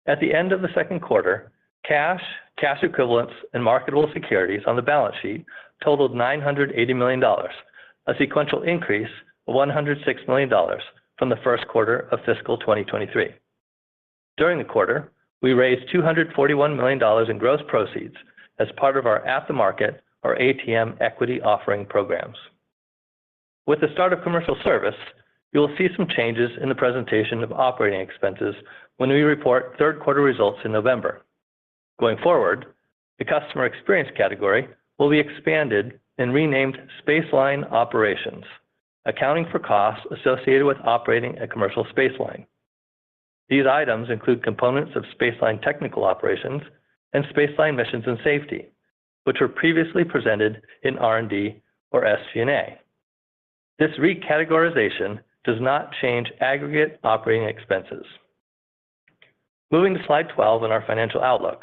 at the end of the second quarter, cash equivalents, and marketable securities on the balance sheet totaled $980 million, a sequential increase of $106 million from the first quarter of fiscal 2023. During the quarter, we raised $241 million in gross proceeds as part of our at-the-market or ATM equity offering programs. With the start of commercial service, you will see some changes in the presentation of operating expenses when we report third quarter results in November. Going forward, the customer experience category will be expanded and renamed Spaceline Operations, accounting for costs associated with operating a commercial spaceline. These items include components of Spaceline Technical Operations and Spaceline Missions and Safety, which were previously presented in R&D or SG&A. This recategorization does not change aggregate operating expenses. Moving to slide 12 in our financial outlook.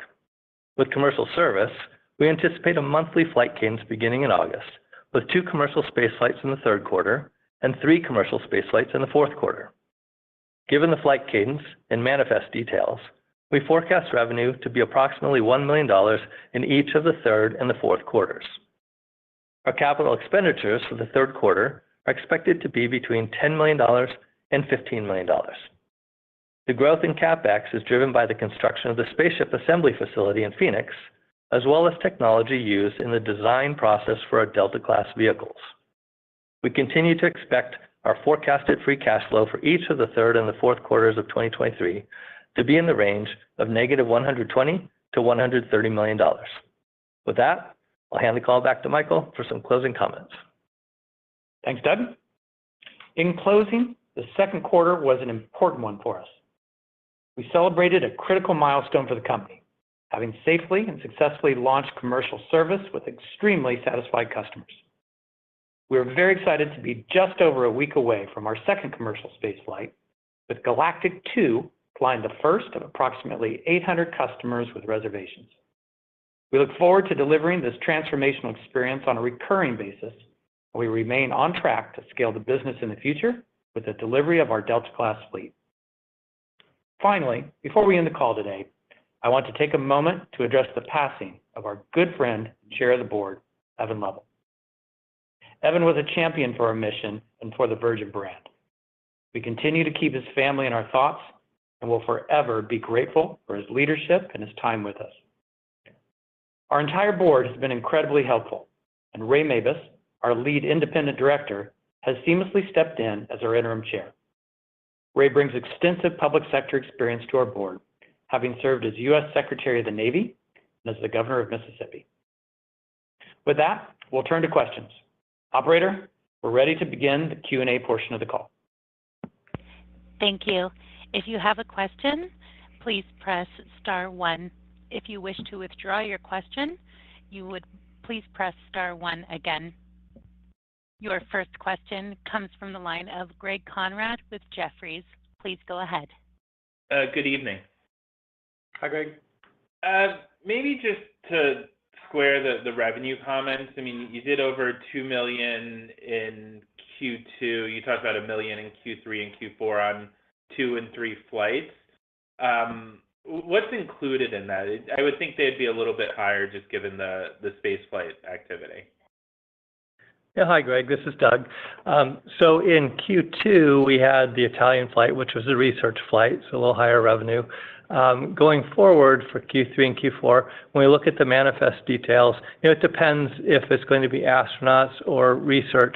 With commercial service, we anticipate a monthly flight cadence beginning in August, with 2 commercial space flights in the third quarter and 3 commercial space flights in the fourth quarter. Given the flight cadence and manifest details, we forecast revenue to be approximately $1 million in each of the third and the fourth quarters. Our capital expenditures for the third quarter are expected to be between $10 million and $15 million. The growth in CapEx is driven by the construction of the spaceship assembly facility in Phoenix, as well as technology used in the design process for our Delta-class vehicles. We continue to expect our forecasted free cash flow for each of the third and the fourth quarters of 2023 to be in the range of negative $120 to $130 million. With that, I'll hand the call back to Michael for some closing comments. Thanks, Doug. In closing, the second quarter was an important one for us. We celebrated a critical milestone for the company, having safely and successfully launched commercial service with extremely satisfied customers. We are very excited to be just over a week away from our second commercial space flight, with Galactic 2 flying the first of approximately 800 customers with reservations. We look forward to delivering this transformational experience on a recurring basis, and we remain on track to scale the business in the future with the delivery of our Delta-class fleet. Finally, before we end the call today, I want to take a moment to address the passing of our good friend and chair of the board, Evan Lovell. Evan was a champion for our mission and for the Virgin brand. We continue to keep his family in our thoughts and will forever be grateful for his leadership and his time with us. Our entire board has been incredibly helpful, and Ray Mabus, our lead independent director, has seamlessly stepped in as our interim chair. Ray brings extensive public sector experience to our board, having served as U.S. Secretary of the Navy and as the Governor of Mississippi. With that, we'll turn to questions. Operator, we're ready to begin the Q&A portion of the call. Thank you. If you have a question, please press star 1. If you wish to withdraw your question, you would please press star 1 again. Your first question comes from the line of Greg Conrad with Jefferies. Please go ahead. Good evening. Hi, Greg. Maybe just to square the revenue comments. I mean, you did over $2 million in Q2. You talked about $1 million in Q3 and Q4 on 2 and 3 flights. What's included in that? I would think they'd be a little bit higher just given the space flight activity. Yeah, hi, Greg. This is Doug. So in Q2, we had the Italian flight, which was a research flight, so a little higher revenue. Going forward for Q3 and Q4, when we look at the manifest details, it depends if it's going to be astronauts or research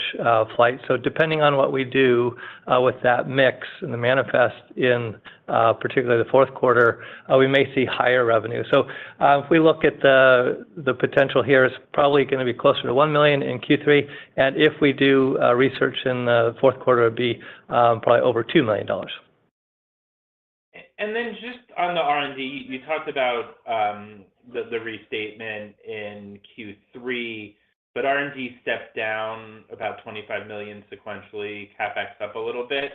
flights. So depending on what we do with that mix and the manifest in particularly the fourth quarter, we may see higher revenue. So if we look at the potential here, it's probably going to be closer to $1 million in Q3. And if we do research in the fourth quarter, it would be probably over $2 million. And then just on the R&D, you talked about the restatement in Q3, but R&D stepped down about $25 million sequentially, CapEx up a little bit.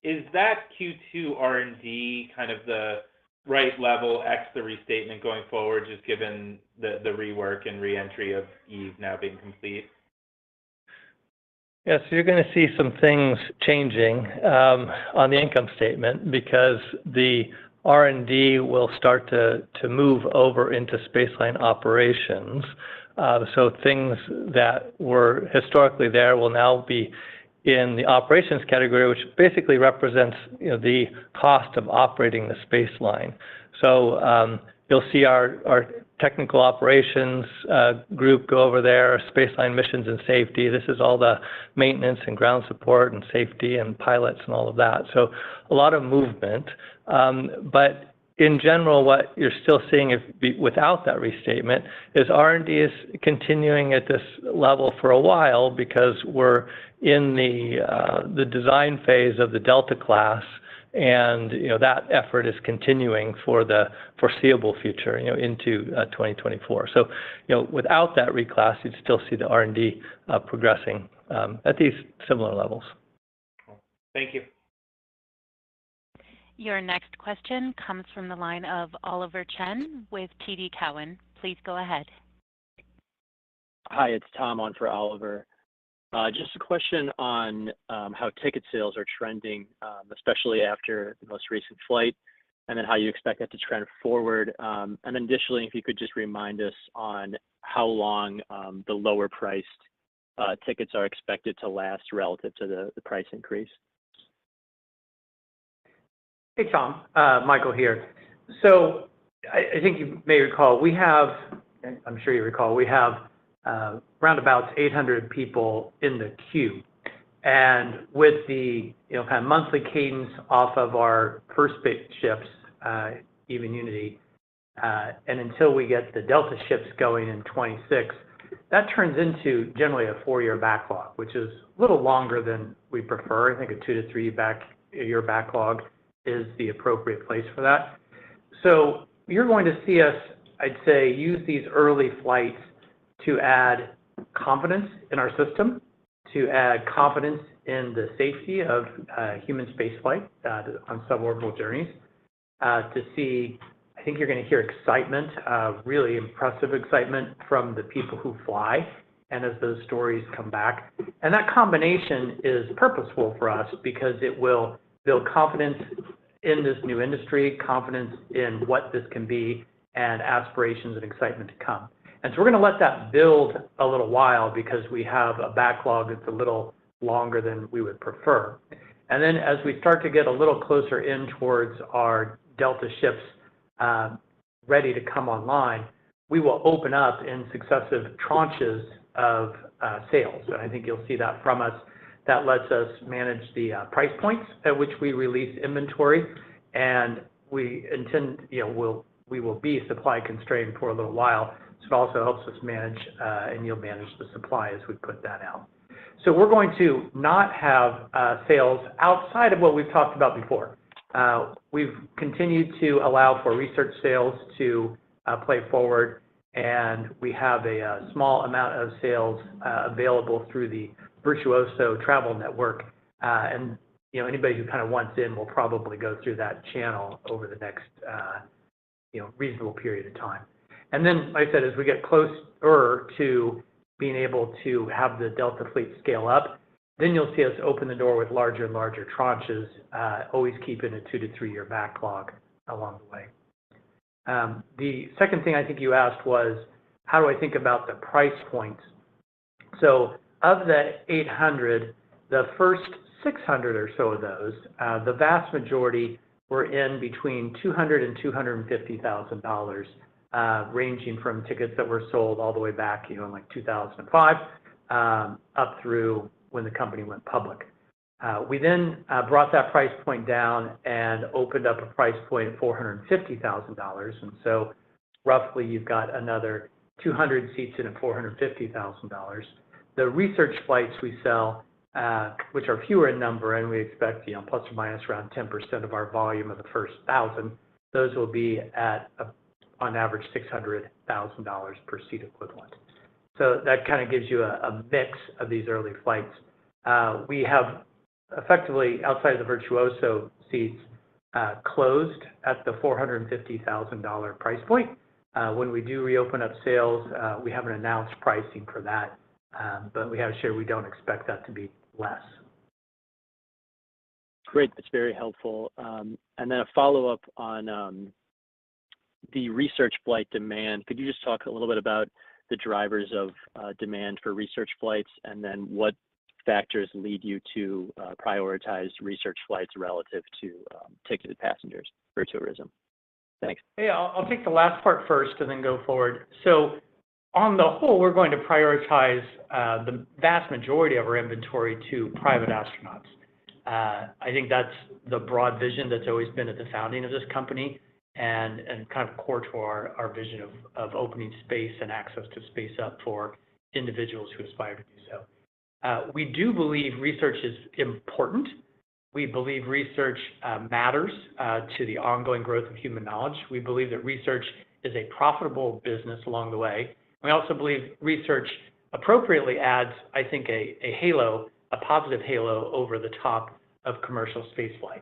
Is that Q2 R&D kind of the right level X the restatement going forward, just given the rework and reentry of Eve now being complete? Yeah, so you're going to see some things changing on the income statement because the R&D will start to move over into spaceline operations. So things that were historically there will now be in the operations category, which basically represents the cost of operating the spaceline. So you'll see our technical operations group go over there, spaceline missions and safety. This is all the maintenance and ground support and safety and pilots and all of that. So a lot of movement. But in general, what you're still seeing without that restatement is R&D is continuing at this level for a while because we're in the design phase of the Delta class, and that effort is continuing for the foreseeable future, into 2024. So, without that reclass, you'd still see the R&D progressing at these similar levels. Thank you. Your next question comes from the line of Oliver Chen with TD Cowen. Please go ahead. Hi, it's Tom on for Oliver. Just a question on how ticket sales are trending, especially after the most recent flight, and then how you expect that to trend forward. And then additionally, if you could just remind us on how long the lower priced tickets are expected to last relative to the price increase. Hey, Tom. Michael here. So I think you may recall, I'm sure you recall, we have around about 800 people in the queue. And with the kind of monthly cadence off of our first spaceships, Eve and Unity, and until we get the Delta ships going in 26, that turns into generally a 4-year backlog, which is a little longer than we prefer. I think a 2 to 3 year backlog is the appropriate place for that. So you're going to see us, I'd say, use these early flights to add confidence in our system, to add confidence in the safety of human spaceflight on suborbital journeys, to see, I think you're going to hear excitement, really impressive excitement from the people who fly, and as those stories come back. And that combination is purposeful for us because it will build confidence in this new industry, confidence in what this can be, and aspirations and excitement to come. And so we're going to let that build a little while because we have a backlog that's a little longer than we would prefer. And then as we start to get a little closer in towards our Delta ships ready to come online, we will open up in successive tranches of sales. And I think you'll see that from us. That lets us manage the price points at which we release inventory. And we intend, we will be supply constrained for a little while. So it also helps us manage, and you'll manage the supply as we put that out. So we're going to not have sales outside of what we've talked about before. We've continued to allow for research sales to play forward, and we have a small amount of sales available through the Virtuoso travel network. And anybody who kind of wants in will probably go through that channel over the next reasonable period of time. And then, like I said, as we get closer to being able to have the Delta fleet scale up, then you'll see us open the door with larger and larger tranches, always keeping a 2 to 3 year backlog along the way. The second thing I think you asked was, how do I think about the price points? So of the 800, the first 600 or so of those, the vast majority were in between $200,000 and $250,000. Ranging from tickets that were sold all the way back, in like 2005, up through when the company went public. We then brought that price point down and opened up a price point of $450,000. And so roughly you've got another 200 seats in at $450,000. The research flights we sell which are fewer in number, and we expect, plus or minus around 10% of our volume of the first 1,000. Those will be at, on average, $600,000 per seat equivalent. So that kind of gives you a mix of these early flights. We have effectively, outside of the Virtuoso seats, closed at the $450,000 price point. When we do reopen up sales, we haven't announced pricing for that, but we have shared we don't expect that to be less. Great, that's very helpful. And then a follow-up on the research flight demand. Could you just talk a little bit about the drivers of demand for research flights, and then what factors lead you to prioritize research flights relative to ticketed passengers for tourism? Thanks. Hey, I'll take the last part first and then go forward. So on the whole, we're going to prioritize the vast majority of our inventory to private astronauts. I think that's the broad vision that's always been at the founding of this company, and kind of core to our vision of opening space and access to space up for individuals who aspire to do so. We do believe research is important. We believe research matters to the ongoing growth of human knowledge. We believe that research is a profitable business along the way. We also believe research appropriately adds, I think, a halo, a positive halo over the top of commercial spaceflight.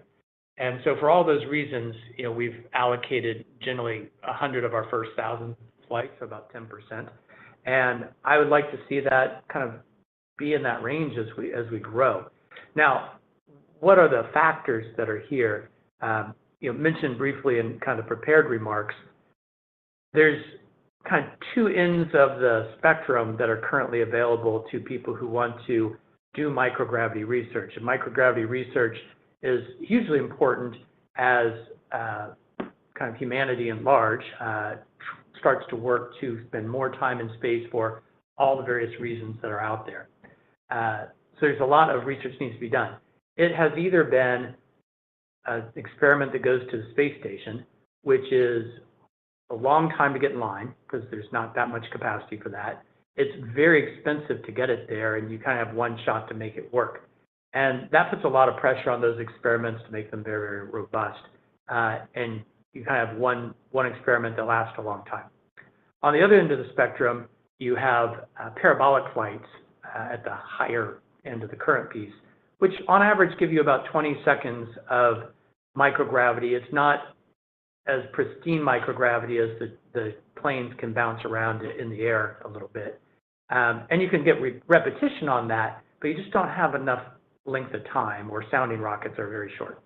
And so for all those reasons, we've allocated generally 100 of our first 1,000 flights, so about 10%. And I would like to see that kind of be in that range as we grow. Now, what are the factors that are here? Mentioned briefly in kind of prepared remarks, there's kind of two ends of the spectrum that are currently available to people who want to do microgravity research. And microgravity research is hugely important as kind of humanity at large starts to work to spend more time in space for all the various reasons that are out there. So there's a lot of research needs to be done. It has either been an experiment that goes to the space station, which is a long time to get in line because there's not that much capacity for that. It's very expensive to get it there, and you kind of have one shot to make it work. And that puts a lot of pressure on those experiments to make them very, very robust. And you kind of have one experiment that lasts a long time. On the other end of the spectrum, you have parabolic flights at the higher end of the current piece, which on average give you about 20 seconds of microgravity. It's not as pristine microgravity as the planes can bounce around in the air a little bit. And you can get repetition on that, but you just don't have enough length of time, or sounding rockets are very short,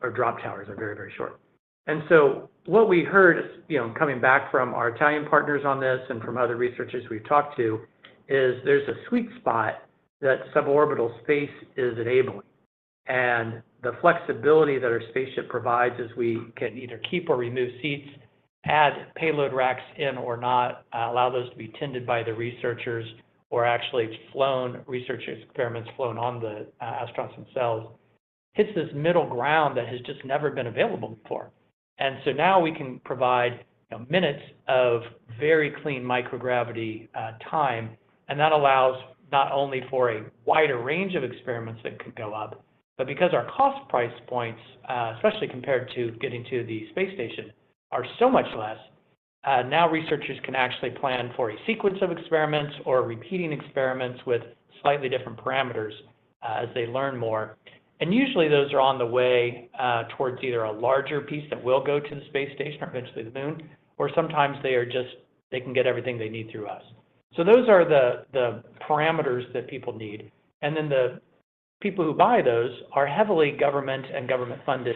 or drop towers are very, very short. And so what we heard, coming back from our Italian partners on this and from other researchers we've talked to, is there's a sweet spot that suborbital space is enabling. And the flexibility that our spaceship provides is we can either keep or remove seats, add payload racks in or not, allow those to be tended by the researchers, or actually research experiments flown on the astronauts themselves, hits this middle ground that has just never been available before. And so now we can provide minutes of very clean microgravity time, and that allows not only for a wider range of experiments that could go up, but because our cost price points, especially compared to getting to the space station, are so much less, now researchers can actually plan for a sequence of experiments or repeating experiments with slightly different parameters as they learn more. And usually those are on the way towards either a larger piece that will go to the space station or eventually the moon, or sometimes they can get everything they need through us. So those are the parameters that people need. And then the people who buy those are heavily government and government-funded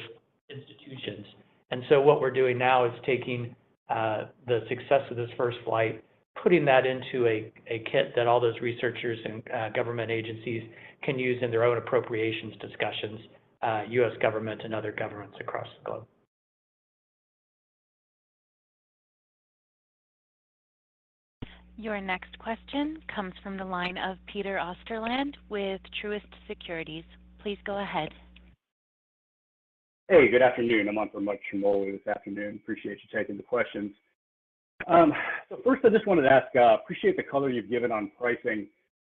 institutions. And so what we're doing now is taking the success of this first flight, putting that into a kit that all those researchers and government agencies can use in their own appropriations discussions, U.S. government and other governments across the globe. Your next question comes from the line of Peter Osterland with Truist Securities. Please go ahead. Hey, good afternoon. I'm on for Mike Tremoli this afternoon. Appreciate you taking the questions. So first, I just wanted to ask, appreciate the color you've given on pricing.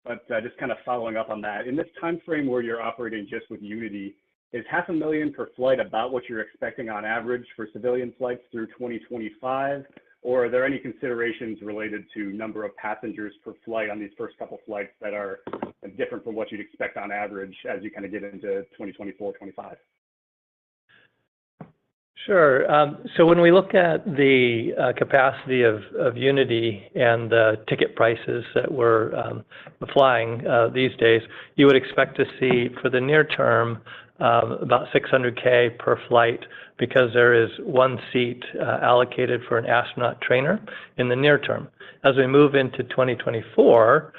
But just kind of following up on that, in this time frame where you're operating just with Unity, is $500,000 per flight about what you're expecting on average for civilian flights through 2025? Or are there any considerations related to number of passengers per flight on these first couple flights that are different from what you'd expect on average as you kind of get into 2024, 25? Sure. So when we look at the capacity of Unity and the ticket prices that we're flying these days, you would expect to see for the near term about $600K per flight because there is one seat allocated for an astronaut trainer in the near term. As we move into 2024,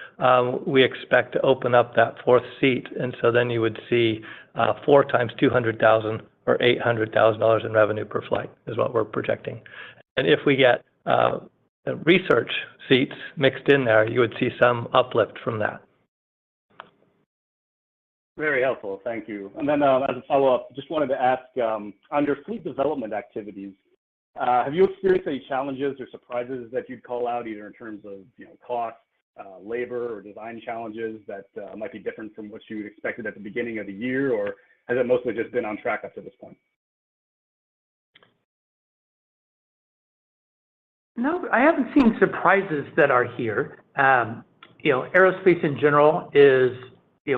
we expect to open up that fourth seat, and so then you would see 4 times $200,000 or $800,000 in revenue per flight is what we're projecting. And if we get research seats mixed in there, you would see some uplift from that. Very helpful. Thank you. And then as a follow-up, just wanted to ask, on your fleet development activities, have you experienced any challenges or surprises that you'd call out, either in terms of cost, labor, or design challenges that might be different from what you expected at the beginning of the year, or has it mostly just been on track up to this point? No, I haven't seen surprises that are here. Aerospace in general is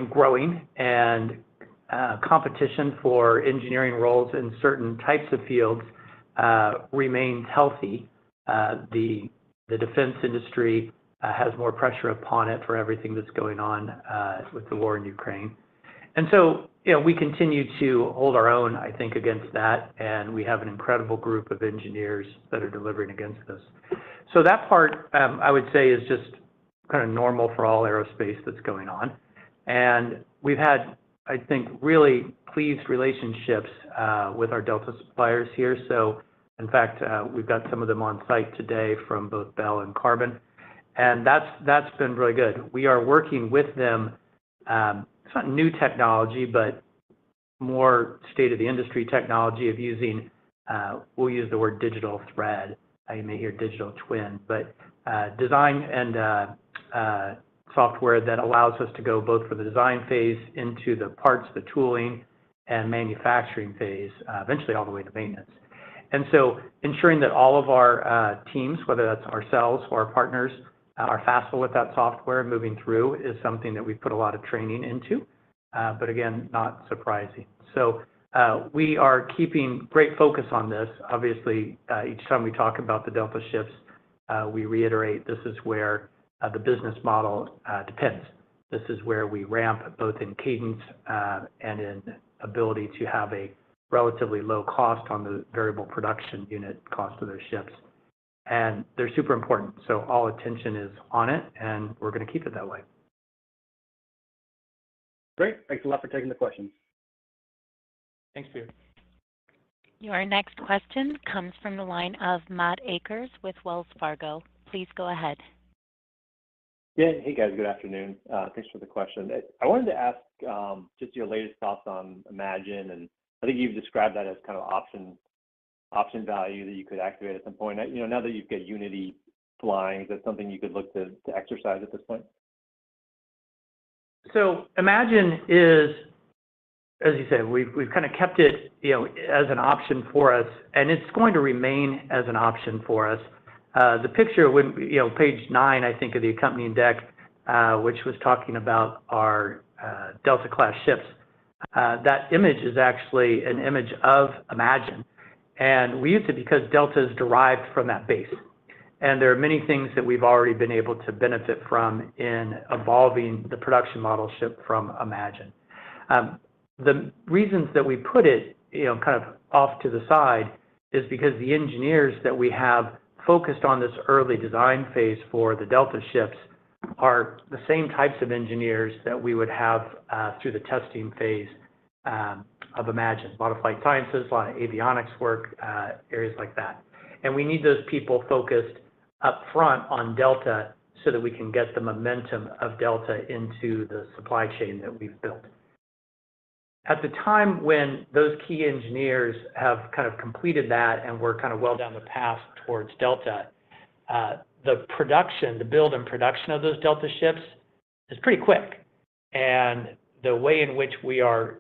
growing, and competition for engineering roles in certain types of fields remains healthy. The defense industry has more pressure upon it for everything that's going on with the war in Ukraine. And so, we continue to hold our own, I think, against that, and we have an incredible group of engineers that are delivering against this. So that part, I would say, is just kind of normal for all aerospace that's going on. And we've had, I think, really pleased relationships with our Delta suppliers here. So, in fact, we've got some of them on site today from both Bell and Carbon, and that's been really good. We are working with them. It's not new technology, but more state-of-the-industry technology of using, we'll use the word digital thread. You may hear digital twin, but design and software that allows us to go both for the design phase into the parts, the tooling, and manufacturing phase, eventually all the way to maintenance. And so ensuring that all of our teams, whether that's ourselves or our partners, are facile with that software moving through is something that we put a lot of training into, but again, not surprising. So we are keeping great focus on this. Obviously, each time we talk about the Delta ships, we reiterate this is where the business model depends. This is where we ramp both in cadence and in ability to have a relatively low cost on the variable production unit cost of those ships. And they're super important. So all attention is on it, and we're going to keep it that way. Great. Thanks a lot for taking the questions. Thanks, Peter. Your next question comes from the line of Matt Akers with Wells Fargo. Please go ahead. Yeah. Hey, guys. Good afternoon. Thanks for the question. I wanted to ask just your latest thoughts on Imagine, and I think you've described that as kind of option value that you could activate at some point. Now that you've got Unity flying, is that something you could look to exercise at this point? So Imagine is, as you said, we've kind of kept it, as an option for us, and it's going to remain as an option for us. The picture, when page 9, I think, of the accompanying deck, which was talking about our Delta class ships, that image is actually an image of Imagine, and we used it because Delta is derived from that base. And there are many things that we've already been able to benefit from in evolving the production model ship from Imagine. The reasons that we put it, kind of off to the side is because the engineers that we have focused on this early design phase for the Delta ships are the same types of engineers that we would have through the testing phase of Imagine. A lot of flight sciences, a lot of avionics work, areas like that. And we need those people focused up front on Delta so that we can get the momentum of Delta into the supply chain that we've built. At the time when those key engineers have kind of completed that and we're kind of well down the path towards Delta, the build and production of those Delta ships is pretty quick. And the way in which we are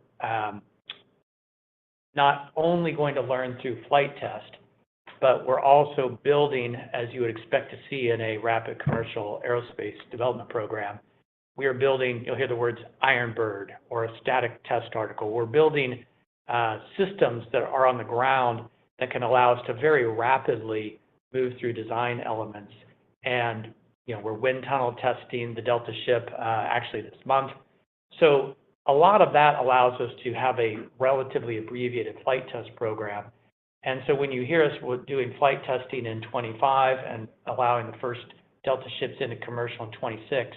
not only going to learn through flight test, but we're also building, as you would expect to see in a rapid commercial aerospace development program, we are building, you'll hear the words Iron Bird or a static test article. We're building systems that are on the ground that can allow us to very rapidly move through design elements. And, we're wind tunnel testing the Delta ship actually this month. So a lot of that allows us to have a relatively abbreviated flight test program. And so when you hear us doing flight testing in 25 and allowing the first Delta ships into commercial in 26,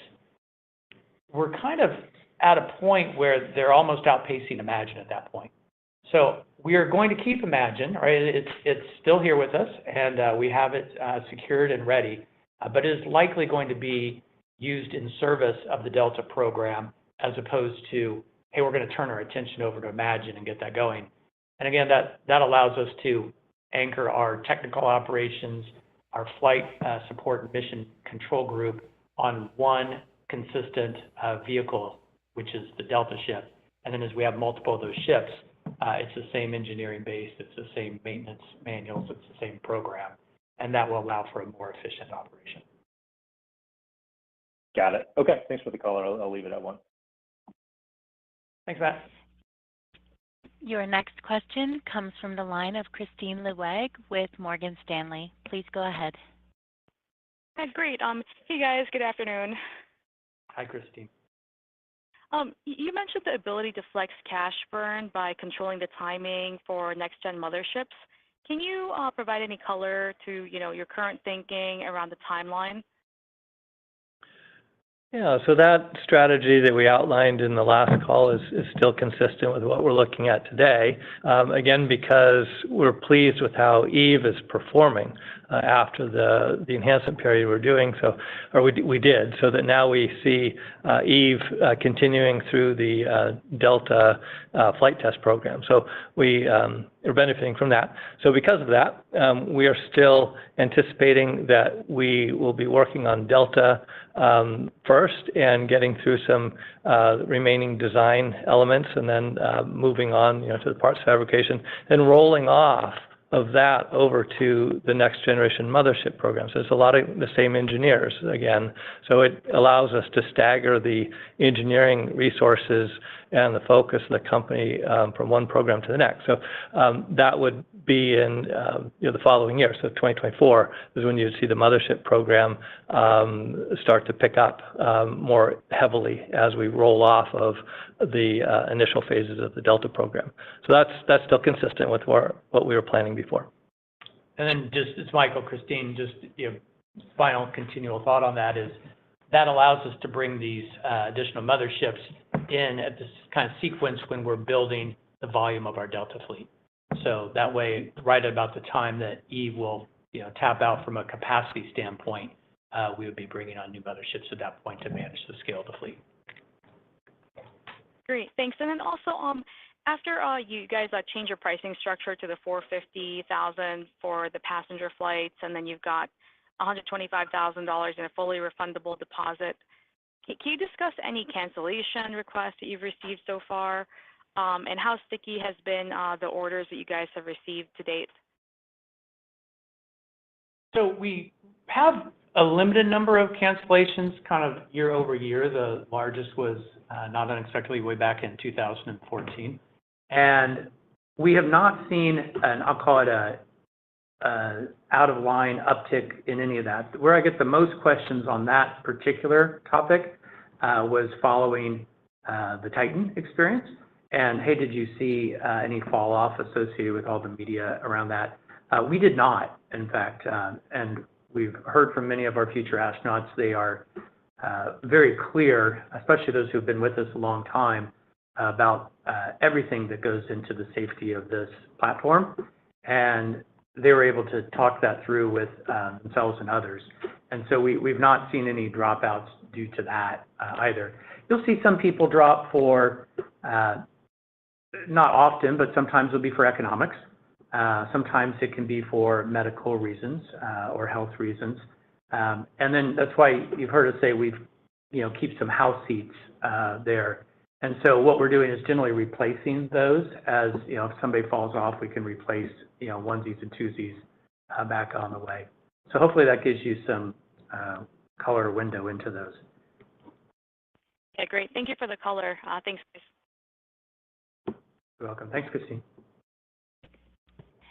we're kind of at a point where they're almost outpacing Imagine at that point. So we are going to keep Imagine, right? It's still here with us, and we have it secured and ready, but it is likely going to be used in service of the Delta program as opposed to, hey, we're going to turn our attention over to Imagine and get that going. And again, that allows us to anchor our technical operations, our flight support and mission control group on one consistent vehicle, which is the Delta ship. And then as we have multiple of those ships, it's the same engineering base, it's the same maintenance manuals, it's the same program, and that will allow for a more efficient operation. Got it. Okay, thanks for the call. I'll leave it at one. Thanks, Matt. Your next question comes from the line of Kristine Liwag with Morgan Stanley. Please go ahead. Hi, great. Hey guys, good afternoon. Hi, Christine. You mentioned the ability to flex cash burn by controlling the timing for next-gen motherships. Can you provide any color to your current thinking around the timeline? Yeah, so that strategy that we outlined in the last call is still consistent with what we're looking at today. Again, because we're pleased with how Eve is performing after the enhancement period we're doing, we did, so that now we see Eve continuing through the Delta flight test program. So we are benefiting from that. So because of that, we are still anticipating that we will be working on Delta first and getting through some remaining design elements, and then moving on to the parts fabrication, and rolling off of that over to the next generation mothership program. So it's a lot of the same engineers again. So it allows us to stagger the engineering resources and the focus of the company from one program to the next. So that would be in the following year. So 2024 is when you'd see the mothership program start to pick up more heavily as we roll off of the initial phases of the Delta program. So that's still consistent with what we were planning before. And then it's Michael, Christine, final continual thought on that is that allows us to bring these additional motherships in at this kind of sequence when we're building the volume of our Delta fleet. So that way, right about the time that Eve will tap out from a capacity standpoint, we would be bringing on new motherships at that point to manage the scale of the fleet. Great, thanks. And then also, after you guys change your pricing structure to the $450,000 for the passenger flights, and then you've got $125,000 in a fully refundable deposit, can you discuss any cancellation requests that you've received so far, and how sticky has been the orders that you guys have received to date? So we have a limited number of cancellations kind of year over year. The largest was not unexpectedly way back in 2014. And we have not seen, and I'll call it a out-of-line uptick in any of that. Where I get the most questions on that particular topic was following the Titan experience. And, hey, did you see any fall-off associated with all the media around that? We did not, in fact. And we've heard from many of our future astronauts. They are very clear, especially those who have been with us a long time, about everything that goes into the safety of this platform. And they were able to talk that through with themselves and others. And so we've not seen any dropouts due to that either. You'll see some people drop for, not often, but sometimes it'll be for economics. Sometimes it can be for medical reasons or health reasons. And then that's why you've heard us say we've keep some house seats there. And so what we're doing is generally replacing those as, if somebody falls off, we can replace, onesies and twosies back on the way. So hopefully that gives you some color window into those. Yeah, great. Thank you for the color. Thanks, guys. You're welcome. Thanks, Christine.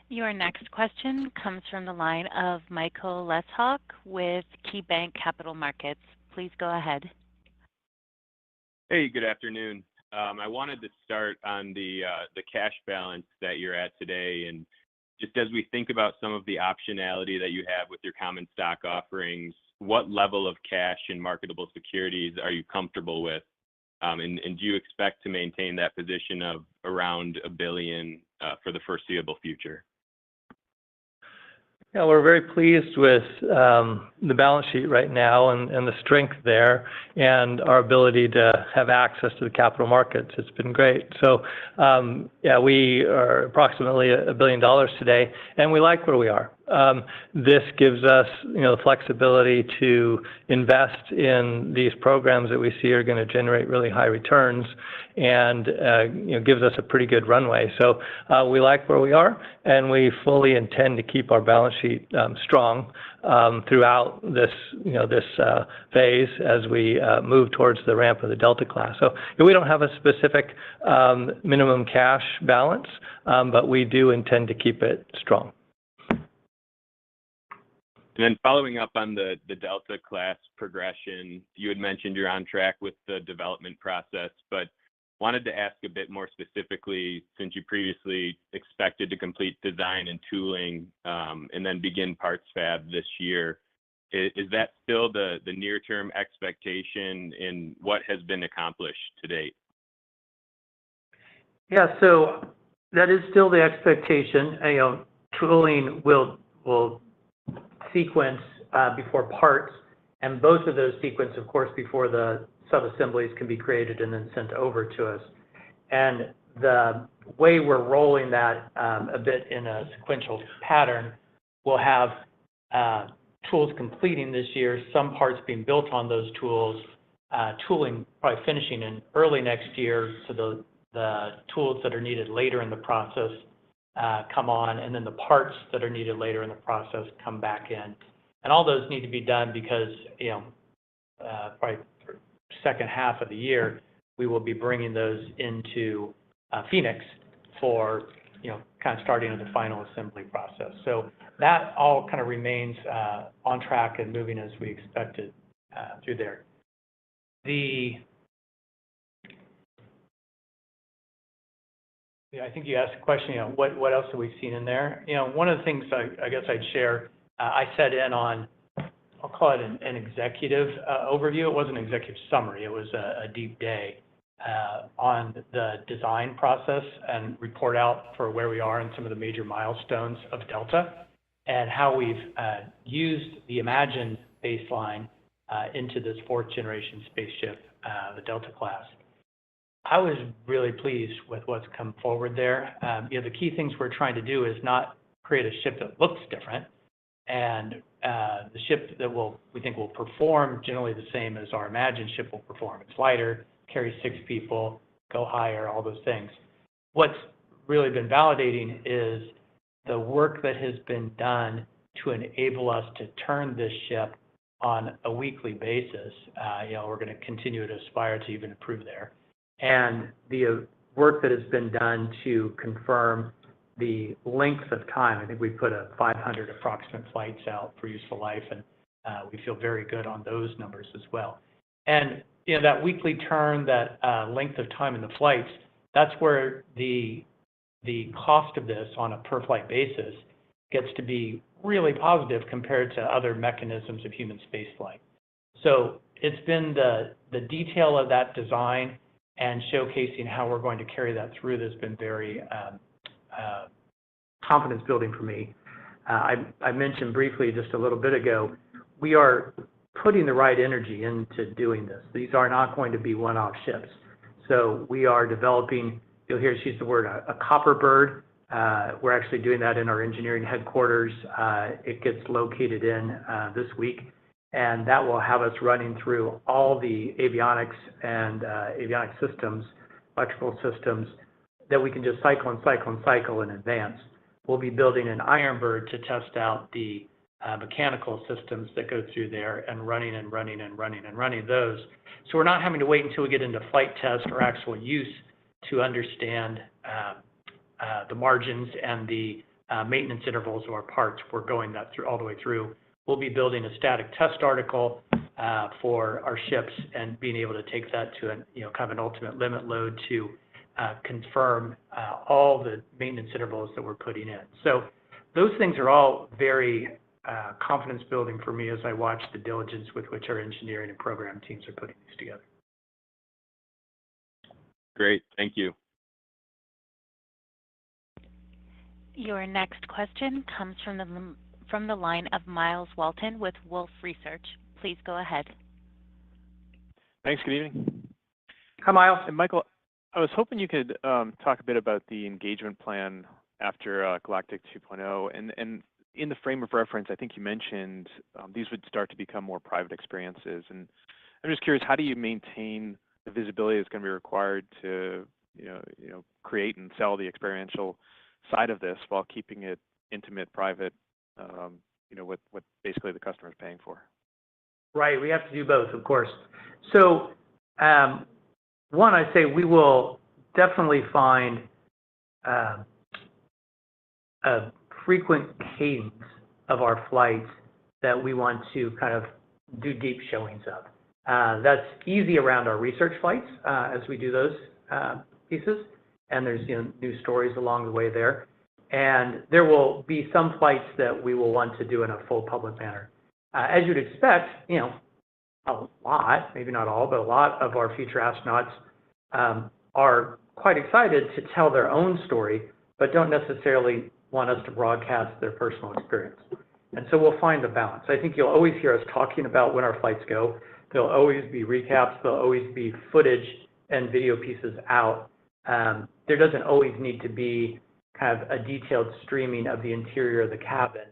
Your next question comes from the line of Michael Leshock with KeyBanc Capital Markets. Please go ahead. Hey, good afternoon. I wanted to start on the cash balance that you're at today, and just as we think about some of the optionality that you have with your common stock offerings, what level of cash and marketable securities are you comfortable with? And do you expect to maintain that position of around $1 billion for the foreseeable future? Yeah, we're very pleased with the balance sheet right now and the strength there and our ability to have access to the capital markets. It's been great. So, yeah, we are approximately $1 billion today, and we like where we are. This gives us, the flexibility to invest in these programs that we see are going to generate really high returns, and gives us a pretty good runway. So we like where we are, and we fully intend to keep our balance sheet strong throughout this phase as we move towards the ramp of the Delta class. So we don't have a specific minimum cash balance, but we do intend to keep it strong. And then following up on the Delta class progression, you had mentioned you're on track with the development process, but wanted to ask a bit more specifically, since you previously expected to complete design and tooling and then begin parts fab this year. Is that still the near-term expectation, and what has been accomplished to date? Yeah, so that is still the expectation. Tooling will sequence before parts, and both of those sequence, of course, before the sub-assemblies can be created and then sent over to us. And the way we're rolling that a bit in a sequential pattern, we'll have tools completing this year, some parts being built on those tools, tooling probably finishing in early next year, so the tools that are needed later in the process come on, and then the parts that are needed later in the process come back in. And all those need to be done because, probably for second half of the year, we will be bringing those into Phoenix for, kind of starting the final assembly process. So that all kind of remains on track and moving as we expected through there. I think you asked a question, what else have we seen in there? One of the things I guess I'd share, I sat in on, I'll call it an executive overview. It wasn't an executive summary. It was a deep day on the design process and report out for where we are and some of the major milestones of Delta and how we've used the Imagine baseline into this fourth generation spaceship, the Delta class. I was really pleased with what's come forward there. The key things we're trying to do is not create a ship that looks different, and the ship that we think will perform generally the same as our Imagine ship will perform. It's lighter, carries 6 people, go higher, all those things. What's really been validating is the work that has been done to enable us to turn this ship on a weekly basis. We're going to continue to aspire to even improve there. And the work that has been done to confirm the length of time, I think we put a 500 approximate flights out for useful life, and we feel very good on those numbers as well. And that weekly turn, that length of time in the flights, that's where the cost of this on a per flight basis gets to be really positive compared to other mechanisms of human spaceflight. So it's been the detail of that design and showcasing how we're going to carry that through that's been very confidence building for me. I mentioned briefly just a little bit ago, we are putting the right energy into doing this. These are not going to be one-off ships. So we are developing, you'll hear us use the word a copper bird. We're actually doing that in our engineering headquarters. It gets located in this week. and that will have us running through all the avionics and avionic systems, electrical systems, that we can just cycle and cycle and cycle in advance. We'll be building an Ironbird to test out the mechanical systems that go through there and running those. So we're not having to wait until we get into flight test or actual use to understand the margins and the maintenance intervals of our parts. We're going that through all the way through. We'll be building a static test article for our ships and being able to take that to an, kind of an ultimate limit load to confirm all the maintenance intervals that we're putting in. So those things are all very confidence building for me as I watch the diligence with which our engineering and program teams are putting these together. Great, thank you. Your next question comes from the line of Miles Walton with Wolfe Research. Please go ahead. Thanks. Good evening. Hi, Miles. And Michael, I was hoping you could talk a bit about the engagement plan after Galactic 2.0. And in the frame of reference, I think you mentioned these would start to become more private experiences. And I'm just curious, how do you maintain the visibility that's going to be required to create and sell the experiential side of this while keeping it intimate, private, what basically the customer is paying for? Right, we have to do both, of course. So one, I say we will definitely find a frequent cadence of our flights that we want to kind of do deep showings of. That's easy around our research flights as we do those pieces, and there's new stories along the way there. And there will be some flights that we will want to do in a full public manner. As you'd expect, a lot, maybe not all, but a lot of our future astronauts are quite excited to tell their own story, but don't necessarily want us to broadcast their personal experience. And so we'll find the balance. I think you'll always hear us talking about when our flights go. There'll always be recaps. There'll always be footage and video pieces out. There doesn't always need to be kind of a detailed streaming of the interior of the cabin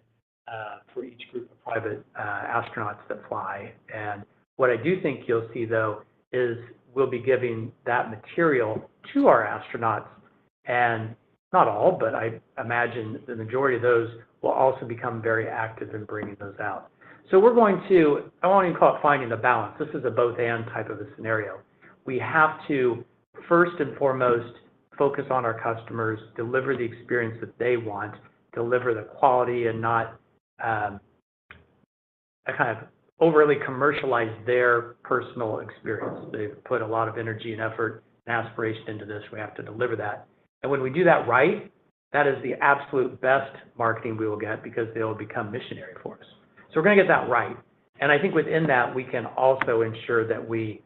for each group of private astronauts that fly. And what I do think you'll see, though, is we'll be giving that material to our astronauts, and not all, but I imagine the majority of those will also become very active in bringing those out. So we're going to, I won't even call it finding the balance. This is a both-and type of a scenario. We have to, first and foremost, focus on our customers, deliver the experience that they want, deliver the quality and not kind of overly commercialize their personal experience. They've put a lot of energy and effort and aspiration into this. We have to deliver that. And when we do that right, that is the absolute best marketing we will get because they will become missionary for us. So we're going to get that right. And I think within that, we can also ensure that we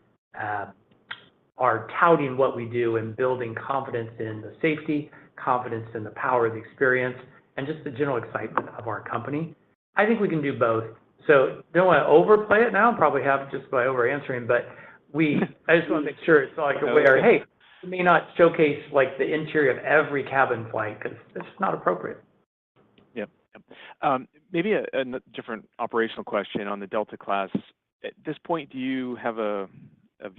are touting what we do and building confidence in the safety, confidence in the power of the experience, and just the general excitement of our company. I think we can do both. So don't want to overplay it now, probably have just by over answering, but I just want to make sure it's like a where, hey, we may not showcase like the interior of every cabin flight because it's not appropriate. Yep. Maybe a different operational question on the Delta class. At this point, do you have a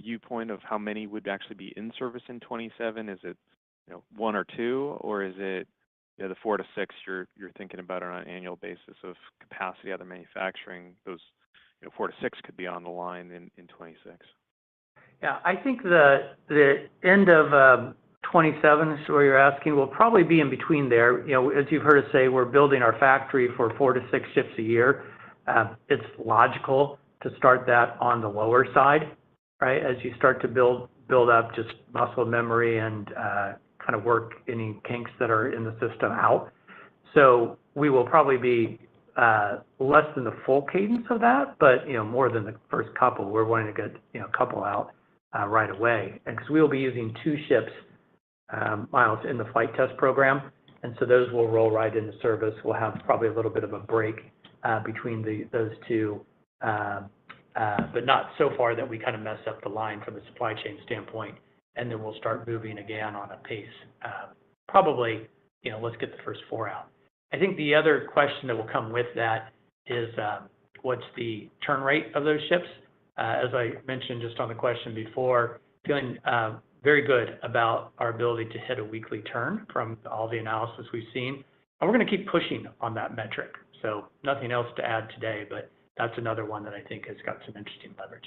viewpoint of how many would actually be in service in 27? Is it one or two, or is it the 4 to 6 you're thinking about on an annual basis of capacity out of manufacturing? Those 4 to 6 could be on the line in 26. Yeah, I think the end of 27 is where you're asking. Will probably be in between there. As you've heard us say, we're building our factory for 4 to 6 ships a year. It's logical to start that on the lower side, right? As you start to build up just muscle memory and kind of work any kinks that are in the system out. So we will probably be less than the full cadence of that, but more than the first couple. We're wanting to get a couple out right away, and because we will be using 2 ships, Miles, in the flight test program, and so those will roll right into service. We'll have probably a little bit of a break between those two, but not so far that we kind of mess up the line from a supply chain standpoint, and then we'll start moving again on a pace. Probably, let's get the first 4 out. I think the other question that will come with that is what's the turn rate of those ships. As I mentioned just on the question before, feeling very good about our ability to hit a weekly turn from all the analysis we've seen. And we're going to keep pushing on that metric. So nothing else to add today, but that's another one that I think has got some interesting leverage.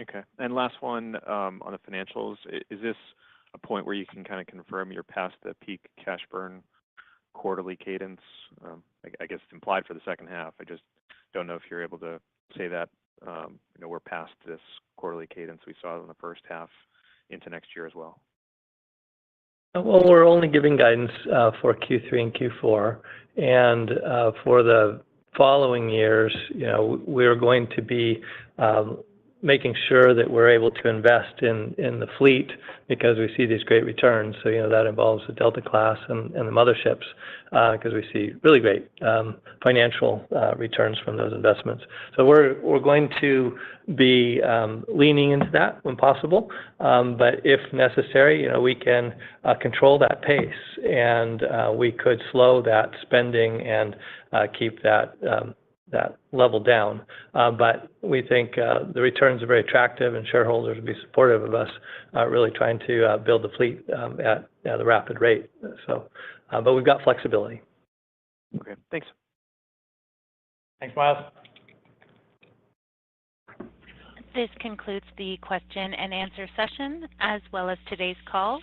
Okay. And last one on the financials, is this a point where you can kind of confirm you're past the peak cash burn quarterly cadence? I guess it's implied for the second half. I just don't know if you're able to say that, we're past this quarterly cadence we saw in the first half into next year as well. Well, we're only giving guidance for Q3 and Q4, and for the following years, we're going to be making sure that we're able to invest in the fleet because we see these great returns. So, that involves the Delta class and the motherships because we see really great financial returns from those investments. So we're going to be leaning into that when possible. But if necessary, we can control that pace and we could slow that spending and keep that level down. But we think the returns are very attractive and shareholders will be supportive of us really trying to build the fleet at a rapid rate. So, but we've got flexibility. Okay, thanks. Thanks, Miles. This concludes the question and answer session as well as today's call.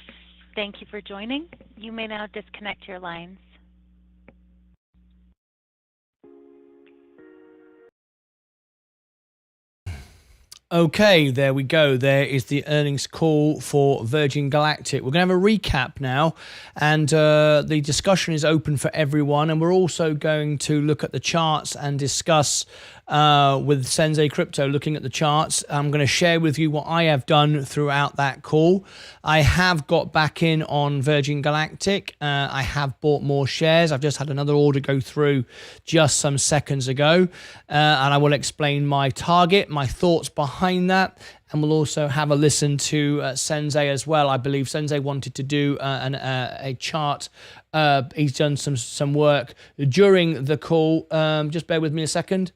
Thank you for joining. You may now disconnect your lines. Okay, there we go. There is the earnings call for Virgin Galactic. We're going to have a recap now, and the discussion is open for everyone. And we're also going to look at the charts and discuss with Sensei Crypto, looking at the charts. I'm going to share with you what I have done throughout that call. I have got back in on Virgin Galactic. I have bought more shares. I've just had another order go through just some seconds ago. And I will explain my target, my thoughts behind that. And we'll also have a listen to Sensei as well. I believe Sensei wanted to do a chart. He's done some work during the call. Just bear with me a second.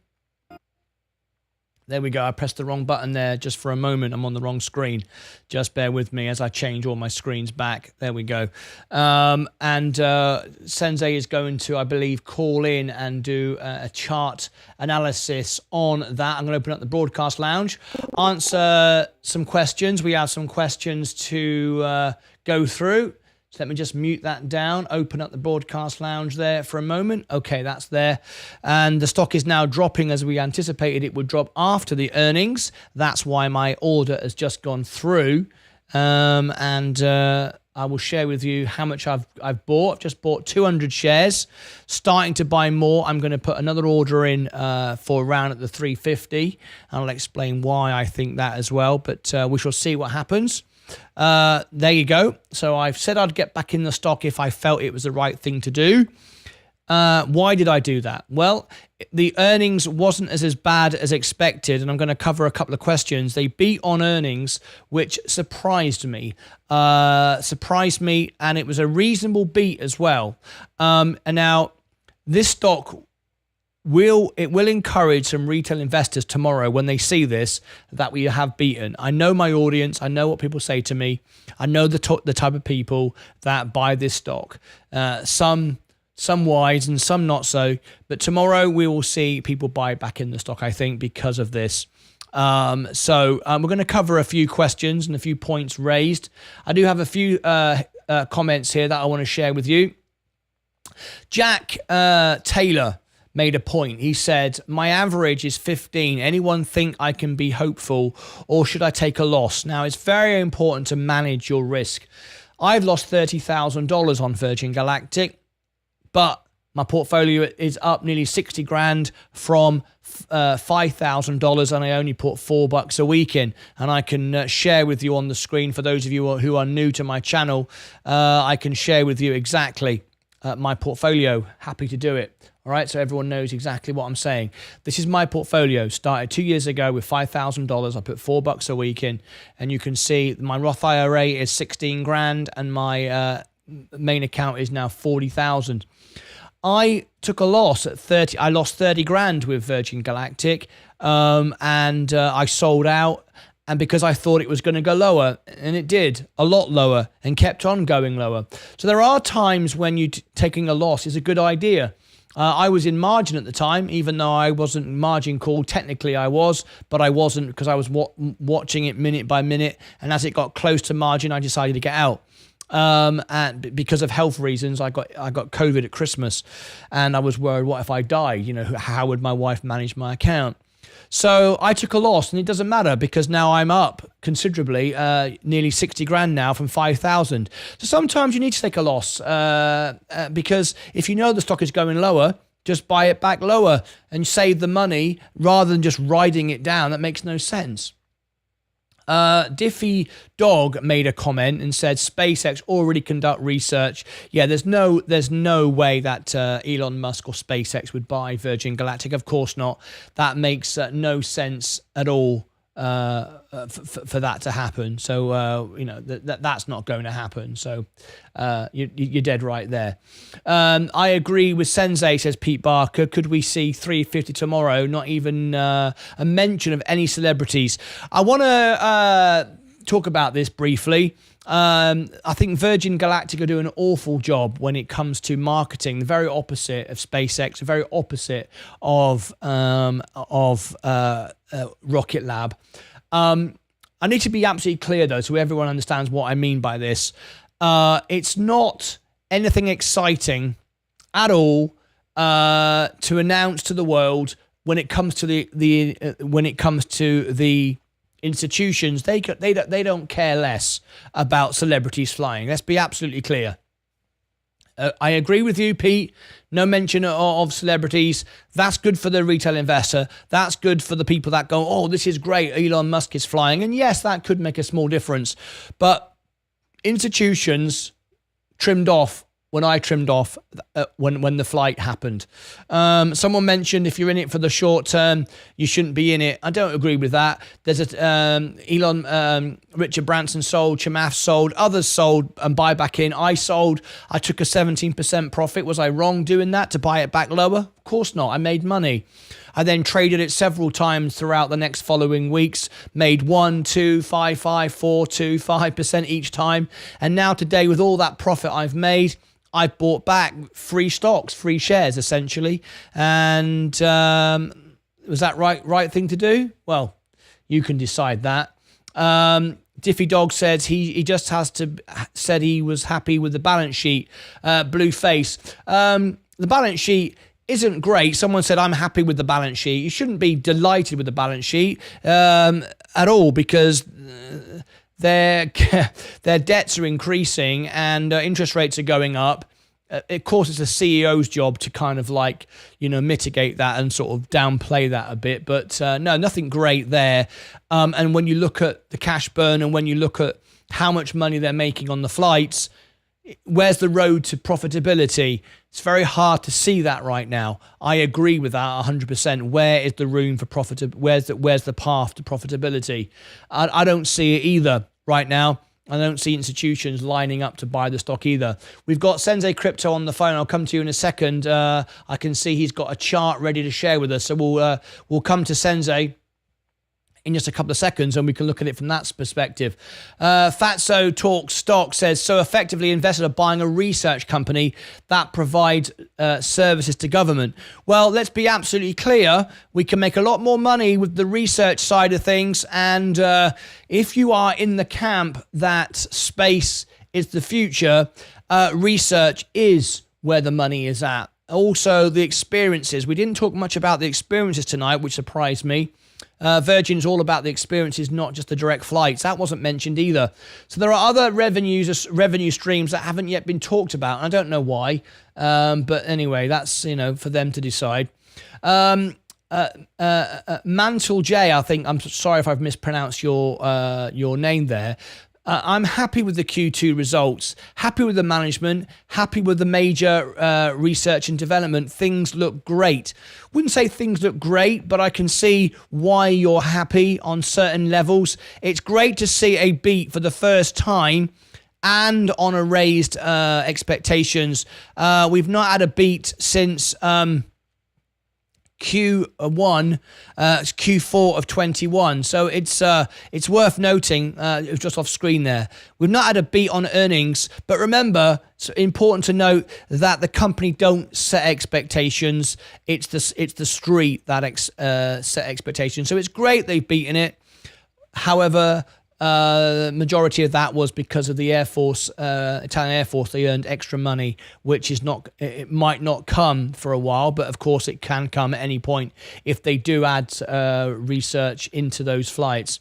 There we go. I pressed the wrong button there just for a moment. I'm on the wrong screen. Just bear with me as I change all my screens back. There we go. And Sensei is going to, I believe, call in and do a chart analysis on that. I'm going to open up the broadcast lounge, answer some questions. We have some questions to go through. So let me just mute that down, open up the broadcast lounge there for a moment. Okay, that's there. And the stock is now dropping as we anticipated it would drop after the earnings. That's why my order has just gone through. I will share with you how much I've bought. I've just bought 200 shares, starting to buy more. I'm going to put another order in for around at the 350. I'll explain why I think that as well, but we shall see what happens. There you go. So I've said I'd get back in the stock if I felt it was the right thing to do. Why did I do that? Well, the earnings wasn't as bad as expected, and I'm going to cover a couple of questions. They beat on earnings, which surprised me. And it was a reasonable beat as well. And now this stock will encourage some retail investors tomorrow when they see this that we have beaten. I know my audience. I know what people say to me. I know the type of people that buy this stock. Some wise and some not so. But tomorrow we will see people buy back in the stock, I think, because of this. So we're going to cover a few questions and a few points raised. I do have a few comments here that I want to share with you. Jack Taylor made a point. He said, my average is 15. Anyone think I can be hopeful, or should I take a loss? Now, it's very important to manage your risk. I've lost $30,000 on Virgin Galactic, but my portfolio is up nearly 60 grand from $5,000, and I only put $4 a week in. And I can share with you on the screen, for those of you who are new to my channel, I can share with you exactly my portfolio. Happy to do it. All right, so everyone knows exactly what I'm saying. This is my portfolio. Started 2 years ago with $5,000. I put $4 a week in, and you can see my Roth IRA is 16 grand, and my main account is now 40,000. I took a loss at 30. I lost 30 grand with Virgin Galactic, and I sold out. And because I thought it was going to go lower, and it did, a lot lower, and kept on going lower. So there are times when taking a loss is a good idea. I was in margin at the time, even though I wasn't margin call. Technically I was, but I wasn't because I was watching it minute by minute. And as it got close to margin, I decided to get out. And because of health reasons, I got COVID at Christmas, and I was worried, what if I died? You know, how would my wife manage my account? So I took a loss, and it doesn't matter because now I'm up considerably, nearly 60 grand now from 5,000. So sometimes you need to take a loss because if you know the stock is going lower, just buy it back lower and save the money rather than just riding it down. That makes no sense. Diffie Dog made a comment and said SpaceX already conduct research. Yeah, there's no way that Elon Musk or SpaceX would buy Virgin Galactic. Of course not. That makes no sense at all for that to happen. So that's not going to happen. So you're dead right there. I agree with Sensei, says Pete Barker. Could we see 350 tomorrow? Not even a mention of any celebrities. I want to talk about this briefly. I think Virgin Galactic are doing an awful job when it comes to marketing. The very opposite of SpaceX, the very opposite of Rocket Lab. I need to be absolutely clear though, so everyone understands what I mean by this. It's not anything exciting at all to announce to the world when it comes to the institutions. They don't care less about celebrities flying. Let's be absolutely clear. I agree with you, Pete. No mention of celebrities. That's good for the retail investor. That's good for the people that go, oh, this is great, Elon Musk is flying. And yes, that could make a small difference. But institutions trimmed off when I trimmed off when the flight happened. Someone mentioned if you're in it for the short term, you shouldn't be in it. I don't agree with that. There's Richard Branson sold, Chamath sold, others sold and buy back in. I sold. I took a 17% profit. Was I wrong doing that to buy it back lower? Of course not. I made money. I then traded it several times throughout the next following weeks, made 1, 2, 5, 5, 4, 2, 5% each time. And now today, with all that profit I've made, I bought back free stocks, free shares, essentially. And was that right thing to do? Well, you can decide that. Diffie Dog says he just said he was happy with the balance sheet. Blue face. The balance sheet isn't great. Someone said, I'm happy with the balance sheet. You shouldn't be delighted with the balance sheet at all because their debts are increasing and interest rates are going up. Of course, it's a CEO's job to kind of mitigate that and sort of downplay that a bit. But no, nothing great there. And when you look at the cash burn and when you look at how much money they're making on the flights, where's the road to profitability? It's very hard to see that right now. I agree with that 100%. Where is the room for profitability? Where's the path to profitability? I don't see it either right now. I don't see institutions lining up to buy the stock either. We've got Sensei Crypto on the phone. I'll come to you in a second. I can see he's got a chart ready to share with us. So we'll come to Sensei in just a couple of seconds and we can look at it from that perspective. Fatso Talk Stock says, so effectively investors are buying a research company that provides services to government. Well, let's be absolutely clear. We can make a lot more money with the research side of things. And if you are in the camp that space is the future, research is where the money is at. Also, the experiences. We didn't talk much about the experiences tonight, which surprised me. Virgin's all about the experiences, not just the direct flights. That wasn't mentioned either. So there are other revenue streams that haven't yet been talked about. And I don't know why. But anyway, that's, for them to decide. Mantle J, I think, I'm sorry if I've mispronounced your name there. I'm happy with the Q2 results, happy with the management, happy with the major research and development. Things look great. Wouldn't say things look great, but I can see why you're happy on certain levels. It's great to see a beat for the first time and on a raised expectations. We've not had a beat since Q1, Q4 of 21. So it's worth noting, it was just off screen there. We've not had a beat on earnings, but remember, it's important to note that the company don't set expectations. It's the street that set expectations. So it's great they've beaten it. However, majority of that was because of the Air Force, Italian Air Force. They earned extra money, which is not, it might not come for a while, but of course it can come at any point if they do add research into those flights.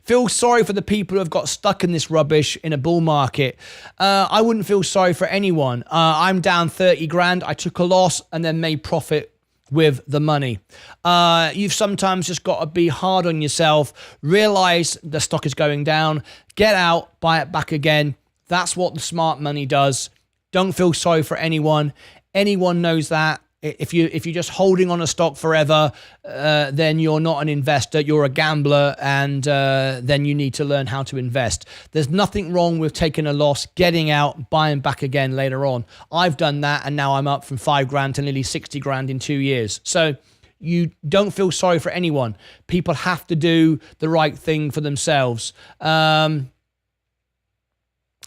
Feel sorry for the people who have got stuck in this rubbish in a bull market. I wouldn't feel sorry for anyone. I'm down 30 grand. I took a loss and then made profit with the money. You've sometimes just got to be hard on yourself, realize the stock is going down, get out, buy it back again. That's what the smart money does. Don't feel sorry for anyone. Anyone knows that. If you're just holding on a stock forever, then you're not an investor, you're a gambler, and then you need to learn how to invest. There's nothing wrong with taking a loss, getting out, buying back again later on. I've done that, and now I'm up from 5 grand to nearly 60 grand in 2 years. So you don't feel sorry for anyone. People have to do the right thing for themselves.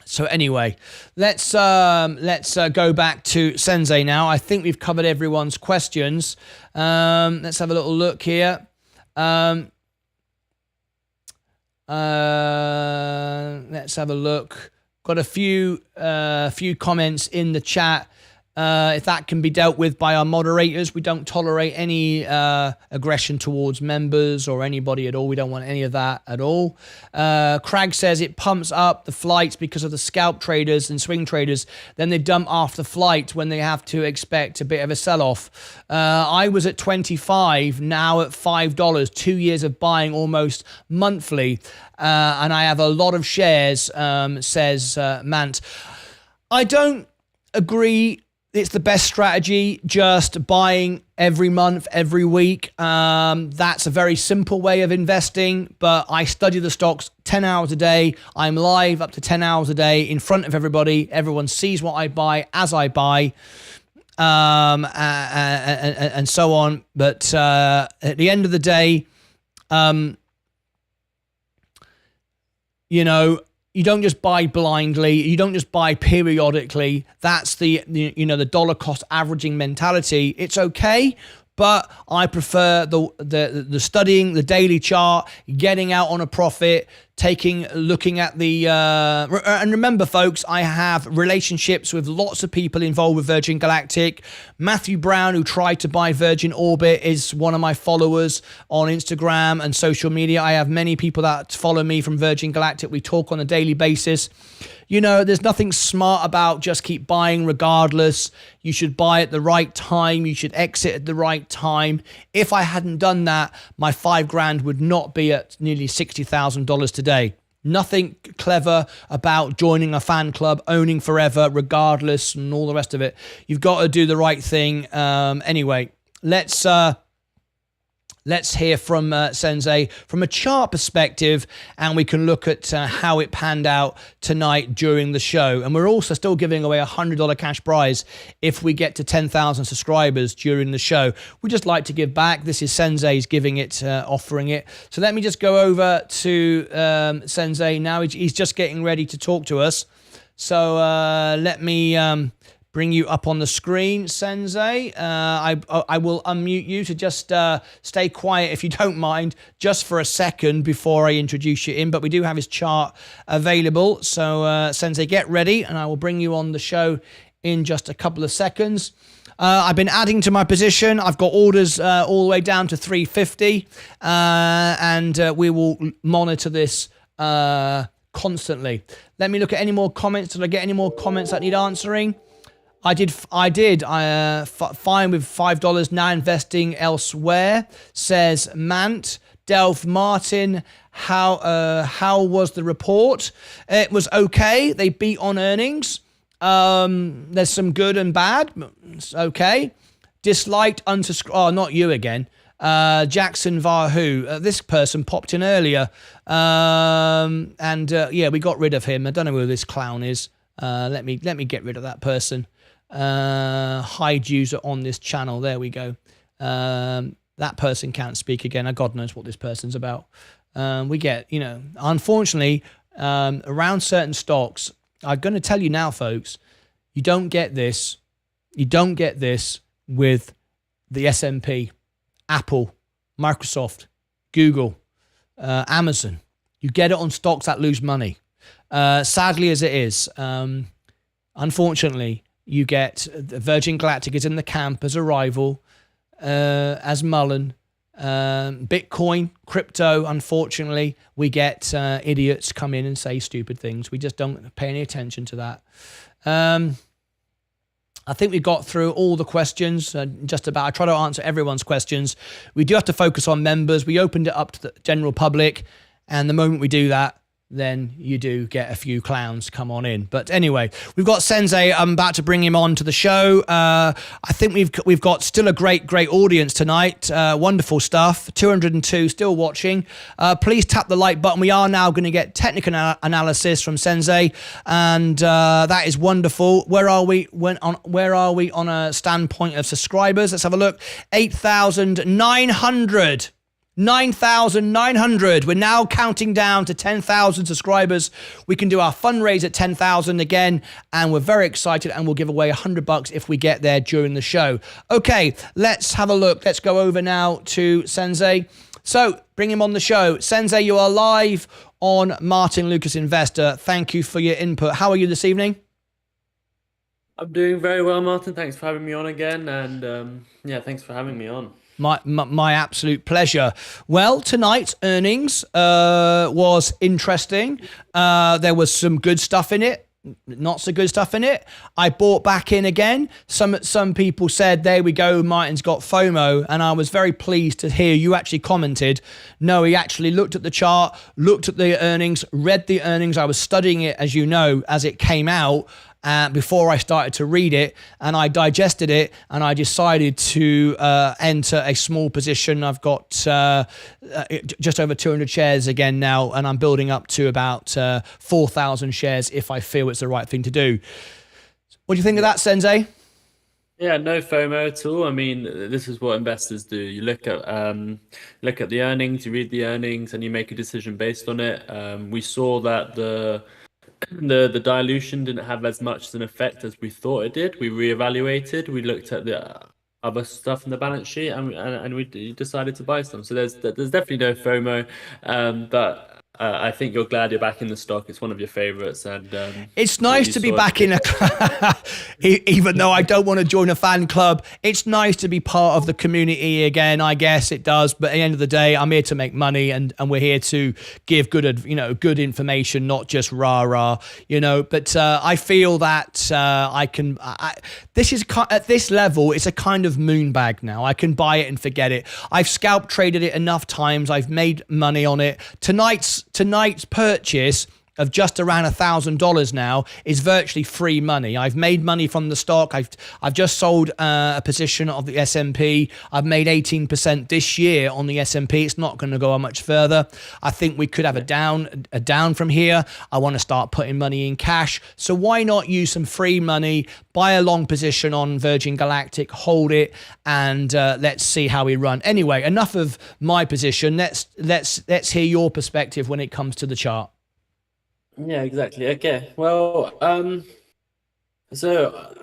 So anyway, let's go back to Sensei now. I think we've covered everyone's questions. Let's have a little look here. Let's have a look. Got a few comments in the chat. If that can be dealt with by our moderators, we don't tolerate any aggression towards members or anybody at all. We don't want any of that at all. Craig says it pumps up the flights because of the scalp traders and swing traders. Then they dump off the flight when they have to expect a bit of a sell-off. I was at 25, now at $5. 2 years of buying almost monthly. And I have a lot of shares, says Mant. I don't agree it's the best strategy, just buying every month, every week. That's a very simple way of investing, but I study the stocks 10 hours a day. I'm live up to 10 hours a day in front of everybody. Everyone sees what I buy as I buy, and so on. But at the end of the day, you don't just buy blindly. You don't just buy periodically. That's the dollar cost averaging mentality. It's okay, but I prefer the studying, the daily chart, getting out on a profit, looking at the, and remember folks, I have relationships with lots of people involved with Virgin Galactic. Matthew Brown, who tried to buy Virgin Orbit, is one of my followers on Instagram and social media. I have many people that follow me from Virgin Galactic. We talk on a daily basis. There's nothing smart about just keep buying regardless. You should buy at the right time. You should exit at the right time. If I hadn't done that, my 5 grand would not be at nearly $60,000 today. Nothing clever about joining a fan club, owning forever, regardless, and all the rest of it. You've got to do the right thing. Anyway, let's hear from Sensei from a chart perspective, and we can look at how it panned out tonight during the show. And we're also still giving away a $100 cash prize if we get to 10,000 subscribers during the show. We just like to give back. This is Sensei's giving it, offering it. So let me just go over to Sensei now. He's just getting ready to talk to us. So let me bring you up on the screen, Sensei. I will unmute you to just stay quiet if you don't mind, just for a second before I introduce you in. But we do have his chart available. So Sensei, get ready, and I will bring you on the show in just a couple of seconds. I've been adding to my position. I've got orders all the way down to 350, and we will monitor this constantly. Let me look at any more comments. Did I get any more comments that need answering? I did. Fine with $5 now, investing elsewhere, says Mant. Delph Martin, how was the report? It was okay. They beat on earnings. There's some good and bad. It's okay. Disliked, unsubscribed. Oh, not you again. Jackson Vahu. This person popped in earlier. Yeah, we got rid of him. I don't know who this clown is. Let me get rid of that person. Hide user on this channel. There we go. That person can't speak again. God knows what this person's about. We get, unfortunately, around certain stocks, I'm going to tell you now, folks, you don't get this. You don't get this with the S&P, Apple, Microsoft, Google, Amazon. You get it on stocks that lose money. Sadly as it is, unfortunately, you get Virgin Galactic is in the camp as a rival, as Mullen. Bitcoin, crypto, unfortunately, we get idiots come in and say stupid things. We just don't pay any attention to that. I think we got through all the questions, just about. I try to answer everyone's questions. We do have to focus on members. We opened it up to the general public, and the moment we do that, then you do get a few clowns come on in. But anyway, we've got Sensei. I'm about to bring him on to the show. I think we've got still a great audience tonight. Wonderful stuff. 202 still watching. Please tap the like button. We are now going to get technical analysis from Sensei, and that is wonderful. Where are we on a standpoint of subscribers? Let's have a look. 8,900. 9,900. We're now counting down to 10,000 subscribers. We can do our fundraise at 10,000 again, and we're very excited, and we'll give away $100 if we get there during the show. Okay, let's have a look. Let's go over now to Sensei. So, bring him on the show. Sensei, you are live on Martyn Lucas Investor. Thank you for your input. How are you this evening? I'm doing very well, Martin. Thanks for having me on again, and thanks for having me on. My absolute pleasure. Well, tonight's earnings was interesting. There was some good stuff in it, not so good stuff in it. I bought back in again. Some people said, there we go, Martin's got FOMO, and I was very pleased to hear you actually commented. No, he actually looked at the chart, looked at the earnings, read the earnings. I was studying it, as you know, as it came out. Before I started to read it, and I digested it, and I decided to enter a small position. I've got just over 200 shares again now, and I'm building up to about 4,000 shares if I feel it's the right thing to do. What do you think of that, Sensei? Yeah, no FOMO at all. I mean, this is what investors do. You look at the earnings, you read the earnings, and you make a decision based on it. We saw that the dilution didn't have as much an effect as we thought it did. We reevaluated. We looked at the other stuff in the balance sheet, and we decided to buy some. So there's definitely no FOMO, but I think you're glad you're back in the stock. It's one of your favorites, and it's nice to be back in a even though I don't want to join a fan club. It's nice to be part of the community again. I guess it does, but at the end of the day, I'm here to make money, and we're here to give good information, not just rah. But I feel that this is at this level, it's a kind of moon bag now. I can buy it and forget it. I've scalp traded it enough times. I've made money on it. Tonight's purchase of just around $1,000 now is virtually free money. I've made money from the stock. I've just sold a position of the S&P. I've made 18% this year on the S&P. It's not going to go much further. I think we could have a down from here. I want to start putting money in cash. So why not use some free money, buy a long position on Virgin Galactic, hold it, and let's see how we run. Anyway, enough of my position. Let's hear your perspective when it comes to the chart. Yeah, exactly. Okay. Well, so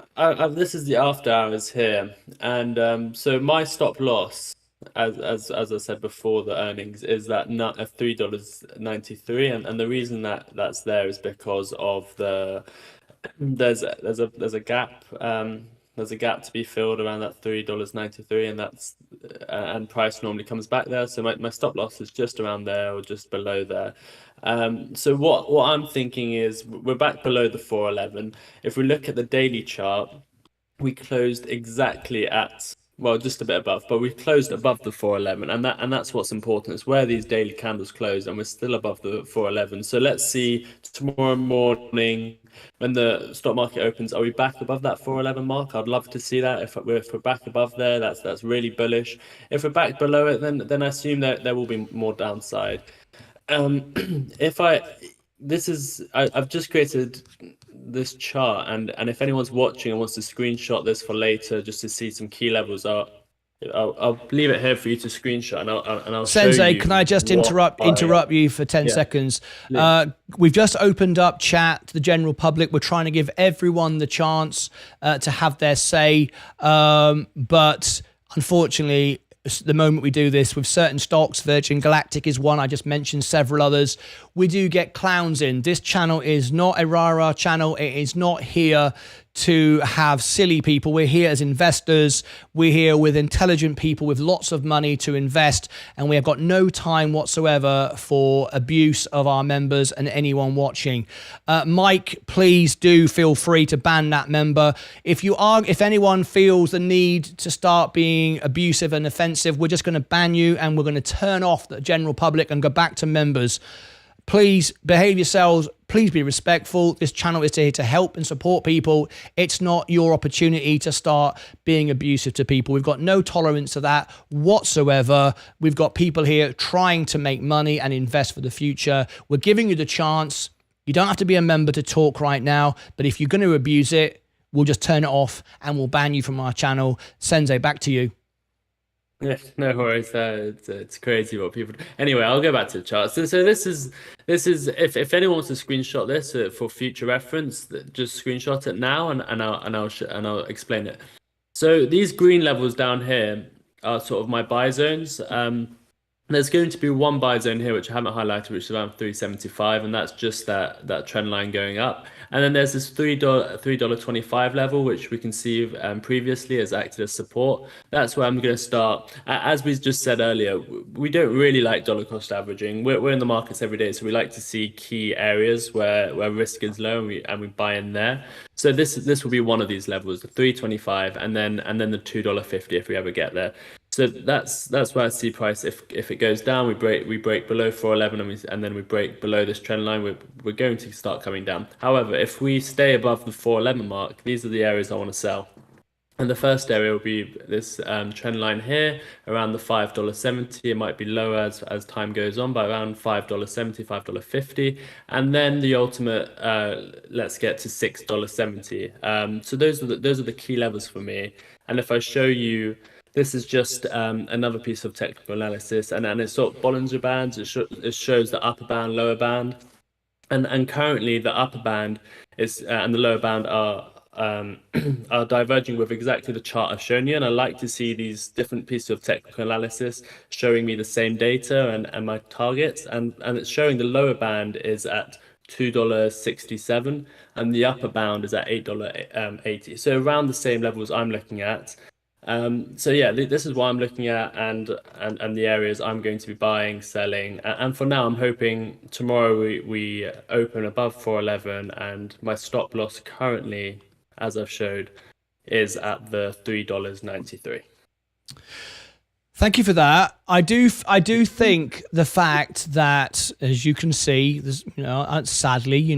this is the after hours here, and so my stop loss, as I said before the earnings, is that not at $3.93, and the reason that's there is because of there's a gap. There's a gap to be filled around that $3.93, and that's and price normally comes back there. So my stop loss is just around there or just below there. So what I'm thinking is we're back below the 411. If we look at the daily chart, we closed exactly at well, just a bit above, but we closed above the 411, and that's what's important. It's where these daily candles close, and we're still above the 411. So let's see tomorrow morning when the stock market opens, are we back above that 411 mark? I'd love to see that. If we're back above there, that's really bullish. If we're back below it, then I assume that there will be more downside. I've just created this chart, and if anyone's watching and wants to screenshot this for later just to see some key levels, I'll leave it here for you to screenshot, and I'll Sensei, show you. can I just interrupt you for 10 seconds? We've just opened up chat to the general public. We're trying to give everyone the chance to have their say, but unfortunately, the moment we do this with certain stocks, Virgin Galactic is one, I just mentioned several others, we do get clowns in. This channel is not a rah-rah channel. It is not here to have silly people. We're here as investors. We're here with intelligent people with lots of money to invest, and we have got no time whatsoever for abuse of our members and anyone watching. Mike, please do feel free to ban that member. If anyone feels the need to start being abusive and offensive, we're just going to ban you, and we're going to turn off the general public and go back to members. Please behave yourselves. Please be respectful. This channel is here to help and support people. It's not your opportunity to start being abusive to people. We've got no tolerance to that whatsoever. We've got people here trying to make money and invest for the future. We're giving you the chance. You don't have to be a member to talk right now, but if you're going to abuse it, we'll just turn it off and we'll ban you from our channel. Sensei, back to you. Yeah, no worries. It's crazy what people do. Anyway, I'll go back to the chart. So this is if anyone wants to screenshot this for future reference, just screenshot it now, and I'll explain it. So these green levels down here are sort of my buy zones. There's going to be one buy zone here which I haven't highlighted, which is around 375, and that's just that trend line going up. And then there's this $3.25 level, which we can see previously has acted as support. That's where I'm going to start. As we just said earlier, we don't really like dollar cost averaging. We're in the markets every day, so we like to see key areas where risk is low, and we buy in there. So this will be one of these levels, the 325, and then the $2.50 if we ever get there. So that's where I see price. If it goes down, we break below 411, and then we break below this trend line. We're going to start coming down. However, if we stay above the 411 mark, these are the areas I want to sell. And the first area will be this trend line here around the $5.70. It might be lower as time goes on by around $5.70, $5.50, and then the ultimate. Let's get to $6.70. So those are the key levels for me. And if I show you. This is just another piece of technical analysis, and it's sort of Bollinger Bands. It shows the upper band, lower band, and currently the upper band is and the lower band are diverging with exactly the chart I've shown you. And I like to see these different pieces of technical analysis showing me the same data and my targets, and it's showing the lower band is at $2.67 and the upper bound is at $8.80. So around the same levels I'm looking at. So yeah, this is what I'm looking at, and the areas I'm going to be buying, selling, and for now I'm hoping tomorrow we open above 411, and my stop loss currently, as I've showed, is at the $3.93. Thank you for that. I do think the fact that, as you can see, there's, sadly,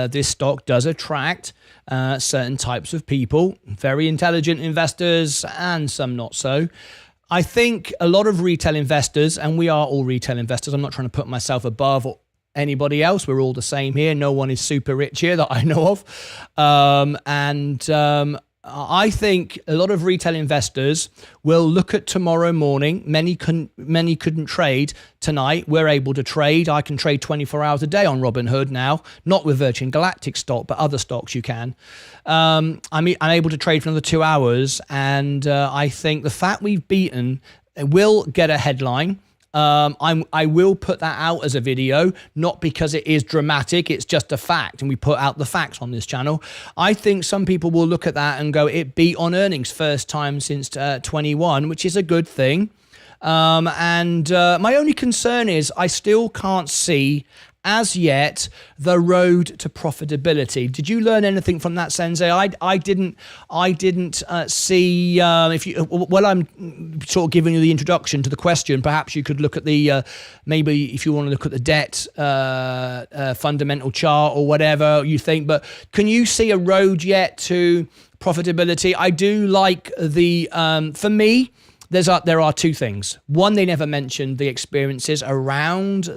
this stock does attract certain types of people, very intelligent investors and some not so. I think a lot of retail investors, and we are all retail investors, I'm not trying to put myself above anybody else. We're all the same here. No one is super rich here that I know of. I think a lot of retail investors will look at tomorrow morning. Many couldn't trade tonight. We're able to trade. I can trade 24 hours a day on Robinhood now, not with Virgin Galactic stock, but other stocks you can. I'm able to trade for another 2 hours, and I think the fact we've beaten will get a headline. I will put that out as a video, not because it is dramatic, it's just a fact, and we put out the facts on this channel. I think some people will look at that and go, it beat on earnings first time since 21, which is a good thing. My only concern is I still can't see as yet the road to profitability. Did you learn anything from that, Sensei? I didn't see. If you, well, I'm sort of giving you the introduction to the question. Perhaps you could look at the maybe if you want to look at the debt fundamental chart or whatever you think. But can you see a road yet to profitability? I do like the for me. There are two things. One, they never mentioned the experiences around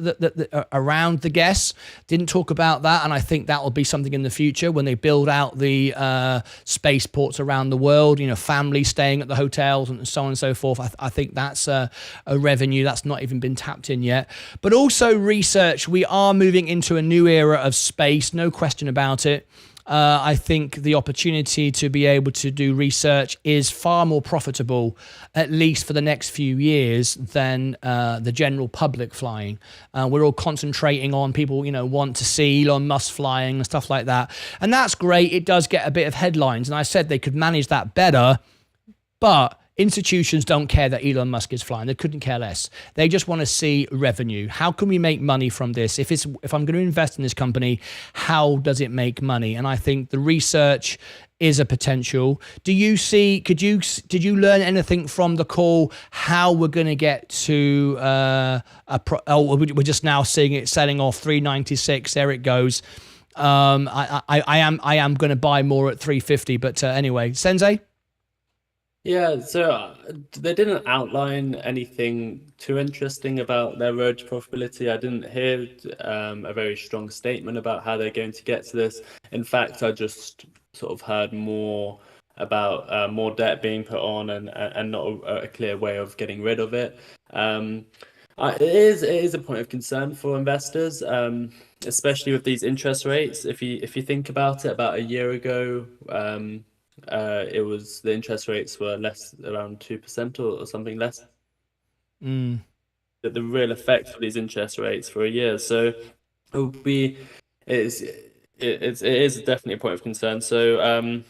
around the guests. Didn't talk about that, and I think that will be something in the future when they build out the spaceports around the world. You know, families staying at the hotels and so on and so forth. I think that's a revenue that's not even been tapped in yet. But also research. We are moving into a new era of space, no question about it. I think the opportunity to be able to do research is far more profitable, at least for the next few years, than the general public flying. We're all concentrating on people, want to see Elon Musk flying and stuff like that. And that's great. It does get a bit of headlines. And I said they could manage that better, but institutions don't care that Elon Musk is flying. They couldn't care less. They just want to see revenue. How can we make money from this? If I'm going to invest in this company, how does it make money? And I think the research is a potential. Did you learn anything from the call how we're going to get to we're just now seeing it selling off 396. There it goes. I am going to buy more at 350. But anyway, Sensei. Yeah, so they didn't outline anything too interesting about their road to profitability. I didn't hear a very strong statement about how they're going to get to this. In fact, I just sort of heard more about more debt being put on and not a clear way of getting rid of it. It is a point of concern for investors, especially with these interest rates. If you think about it, about a year ago, it was the interest rates were less, around 2% or something less. The real effect of these interest rates for a year, so it is definitely a point of concern. So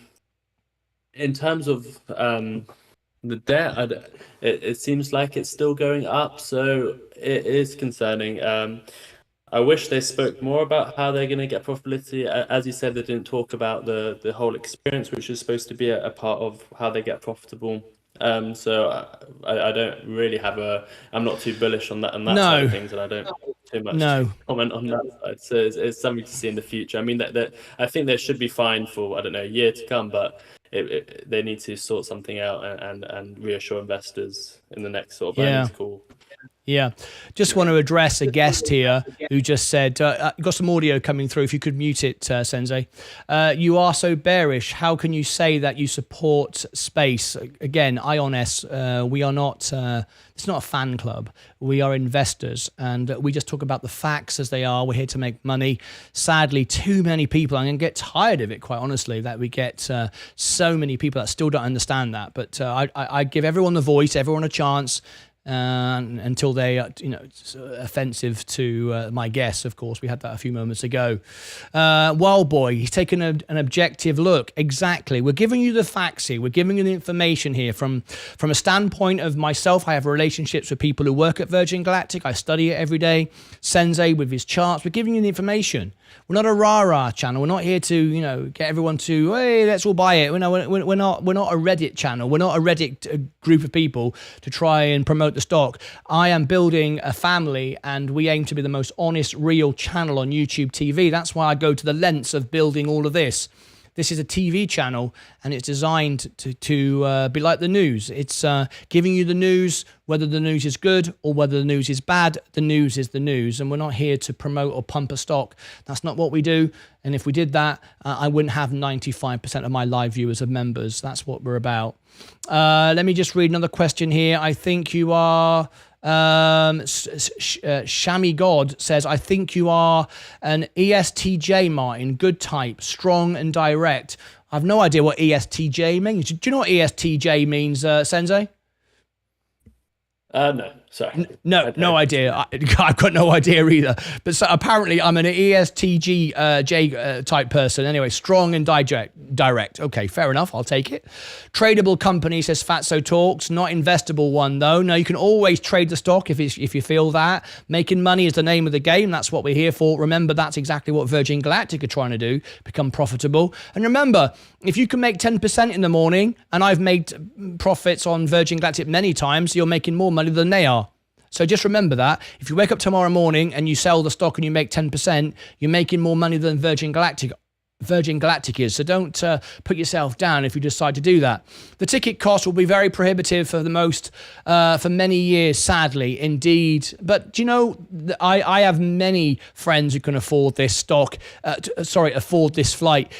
in terms of the debt, it seems like it's still going up, so it is concerning. I wish they spoke more about how they're going to get profitability. As you said, they didn't talk about the whole experience, which is supposed to be a part of how they get profitable. So I don't really I'm not too bullish on that side of things, and I don't too much comment on that side. So it's something to see in the future. I mean, that I think they should be fine for, I don't know, a year to come, but they need to sort something out and reassure investors in the next sort of earnings call. Yeah, just want to address a guest here who just said, got some audio coming through. If you could mute it, Sensei. You are so bearish. How can you say that you support space? Again, IONS, we are not, it's not a fan club. We are investors, and we just talk about the facts as they are. We're here to make money. Sadly, too many people, I'm going to get tired of it, quite honestly, that we get so many people that still don't understand that. But I give everyone the voice, everyone a chance. Until they are, offensive to my guests. Of course, we had that a few moments ago. Wild Boy, he's taken an objective look. Exactly. We're giving you the facts here. We're giving you the information here from a standpoint of myself. I have relationships with people who work at Virgin Galactic. I study it every day. Sensei with his charts. We're giving you the information. We're not a rah-rah channel. We're not here to, get everyone to, hey, let's all buy it. We're not a Reddit channel. We're not a Reddit group of people to try and promote the stock. I am building a family, and we aim to be the most honest, real channel on YouTube TV. That's why I go to the lengths of building all of this. This is a TV channel, and it's designed to be like the news. It's giving you the news, whether the news is good or whether the news is bad. The news is the news, and we're not here to promote or pump a stock. That's not what we do. And if we did that, I wouldn't have 95% of my live viewers as members. That's what we're about. Let me just read another question here. I think you are... Shami God says, I think you are an ESTJ, Martyn. Good type, strong and direct. I have no idea what ESTJ means. Do you know what ESTJ means, Sensei? No, Sorry. No idea. I've got no idea either. But so apparently I'm an ESTG type person. Anyway, strong and direct. Okay, fair enough. I'll take it. Tradable company, says Fatso Talks. Not investable one, though. No, you can always trade the stock if you feel that. Making money is the name of the game. That's what we're here for. Remember, that's exactly what Virgin Galactic are trying to do, become profitable. And remember, if you can make 10% in the morning, and I've made profits on Virgin Galactic many times, you're making more money than they are. So just remember that. If you wake up tomorrow morning and you sell the stock and you make 10%, you're making more money than Virgin Galactic is. So don't put yourself down if you decide to do that. The ticket cost will be very prohibitive for for many years, sadly, indeed. But you know, I have many friends who can afford this afford this flight.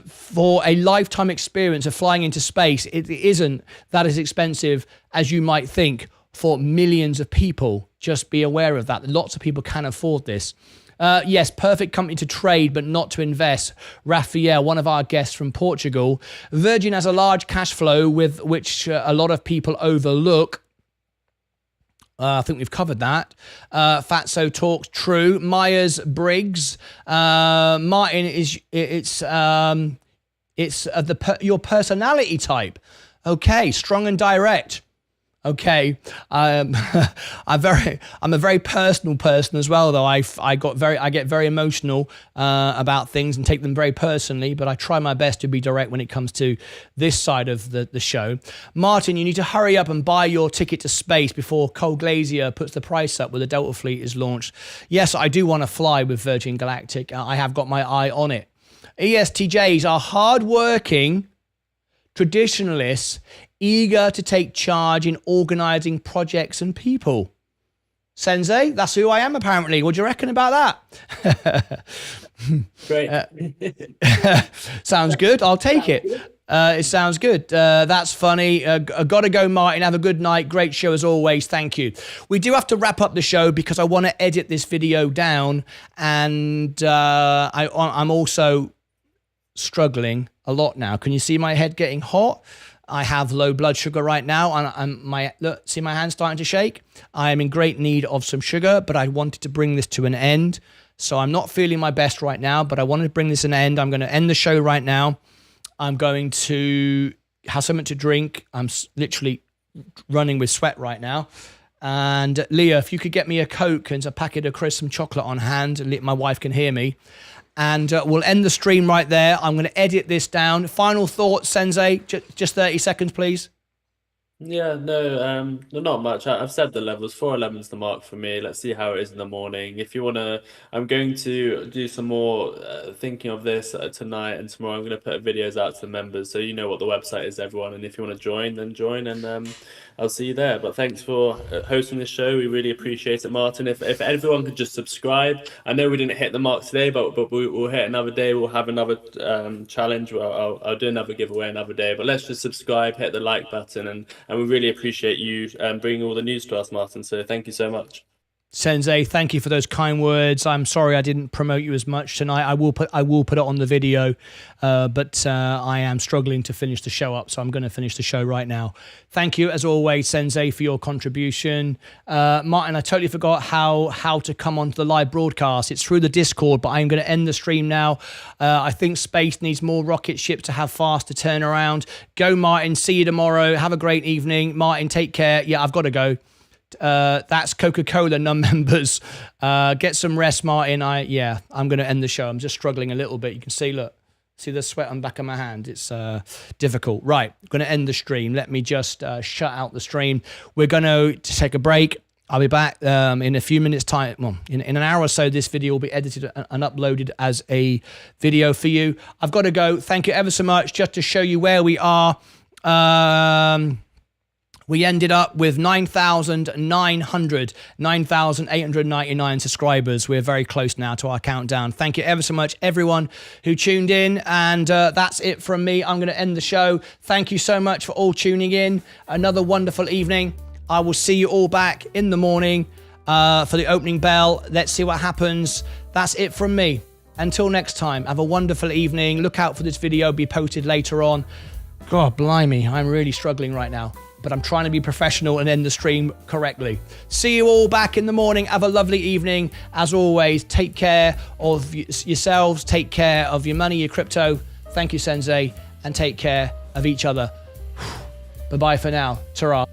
For a lifetime experience of flying into space, it isn't that as expensive as you might think for millions of people. Just be aware of that. Lots of people can afford this. Yes, perfect company to trade, but not to invest. Rafael, one of our guests from Portugal. Virgin has a large cash flow with which a lot of people overlook. I think we've covered that. Fatso Talks, true. Myers-Briggs. Martin, it's your personality type. Okay, strong and direct. Okay, I'm a very personal person as well, though. I get very emotional about things and take them very personally, but I try my best to be direct when it comes to this side of the show. Martin, you need to hurry up and buy your ticket to space before Cole Glazier puts the price up when the Delta fleet is launched. Yes, I do want to fly with Virgin Galactic. I have got my eye on it. ESTJs are hard-working traditionalists eager to take charge in organising projects and people. Sensei, that's who I am apparently. What do you reckon about that? Great. Sounds good. I'll take it. It sounds good. That's funny. Gotta go, Martin. Have a good night. Great show as always. Thank you. We do have to wrap up the show because I want to edit this video down, and I'm also struggling a lot now. Can you see my head getting hot? I have low blood sugar right now, and see my hand starting to shake? I am in great need of some sugar, but I wanted to bring this to an end. So I'm not feeling my best right now, but I wanted to bring this to an end. I'm going to end the show right now. I'm going to have something to drink. I'm literally running with sweat right now. And Leah, if you could get me a Coke and a packet of crisps and chocolate on hand, my wife can hear me. And we'll end the stream right there. I'm going to edit this down. Final thoughts, Sensei? Just 30 seconds, please. Yeah, no, not much. I've said the levels. 411 is the mark for me. Let's see how it is in the morning. If you want to, I'm going to do some more thinking of this tonight and tomorrow. I'm going to put videos out to the members so you know what the website is, everyone. And if you want to join, then join, and I'll see you there. But thanks for hosting this show. We really appreciate it, Martin. If everyone could just subscribe. I know we didn't hit the mark today, but we'll hit another day. We'll have another challenge. I'll do another giveaway another day. But let's just subscribe, hit the like button, and we really appreciate you bringing all the news to us, Martin. So thank you so much. Sensei, thank you for those kind words. I'm sorry I didn't promote you as much tonight. I will put it on the video, but I am struggling to finish the show up, so I'm going to finish the show right now. Thank you, as always, Sensei, for your contribution. Martin, I totally forgot how to come onto the live broadcast. It's through the Discord, but I'm going to end the stream now. I think space needs more rocket ships to have faster turnaround. Go, Martin. See you tomorrow. Have a great evening. Martin, take care. Yeah, I've got to go. That's Coca-Cola non-members. Get some rest, Martin. I'm going to end the show. I'm just struggling a little bit. You can see the sweat on the back of my hand. It's difficult. Right, I'm going to end the stream. Let me just shut out the stream. We're going to take a break. I'll be back in a few minutes' time. Well, in an hour or so, this video will be edited and uploaded as a video for you. I've got to go. Thank you ever so much. Just to show you where we are. We ended up with 9,899 subscribers. We're very close now to our countdown. Thank you ever so much, everyone who tuned in. And that's it from me. I'm going to end the show. Thank you so much for all tuning in. Another wonderful evening. I will see you all back in the morning for the opening bell. Let's see what happens. That's it from me. Until next time, have a wonderful evening. Look out for this video. Be posted later on. God, blimey, I'm really struggling right now. But I'm trying to be professional and end the stream correctly. See you all back in the morning. Have a lovely evening. As always, take care of yourselves. Take care of your money, your crypto. Thank you, Sensei. And take care of each other. Bye-bye for now. Ta-ra.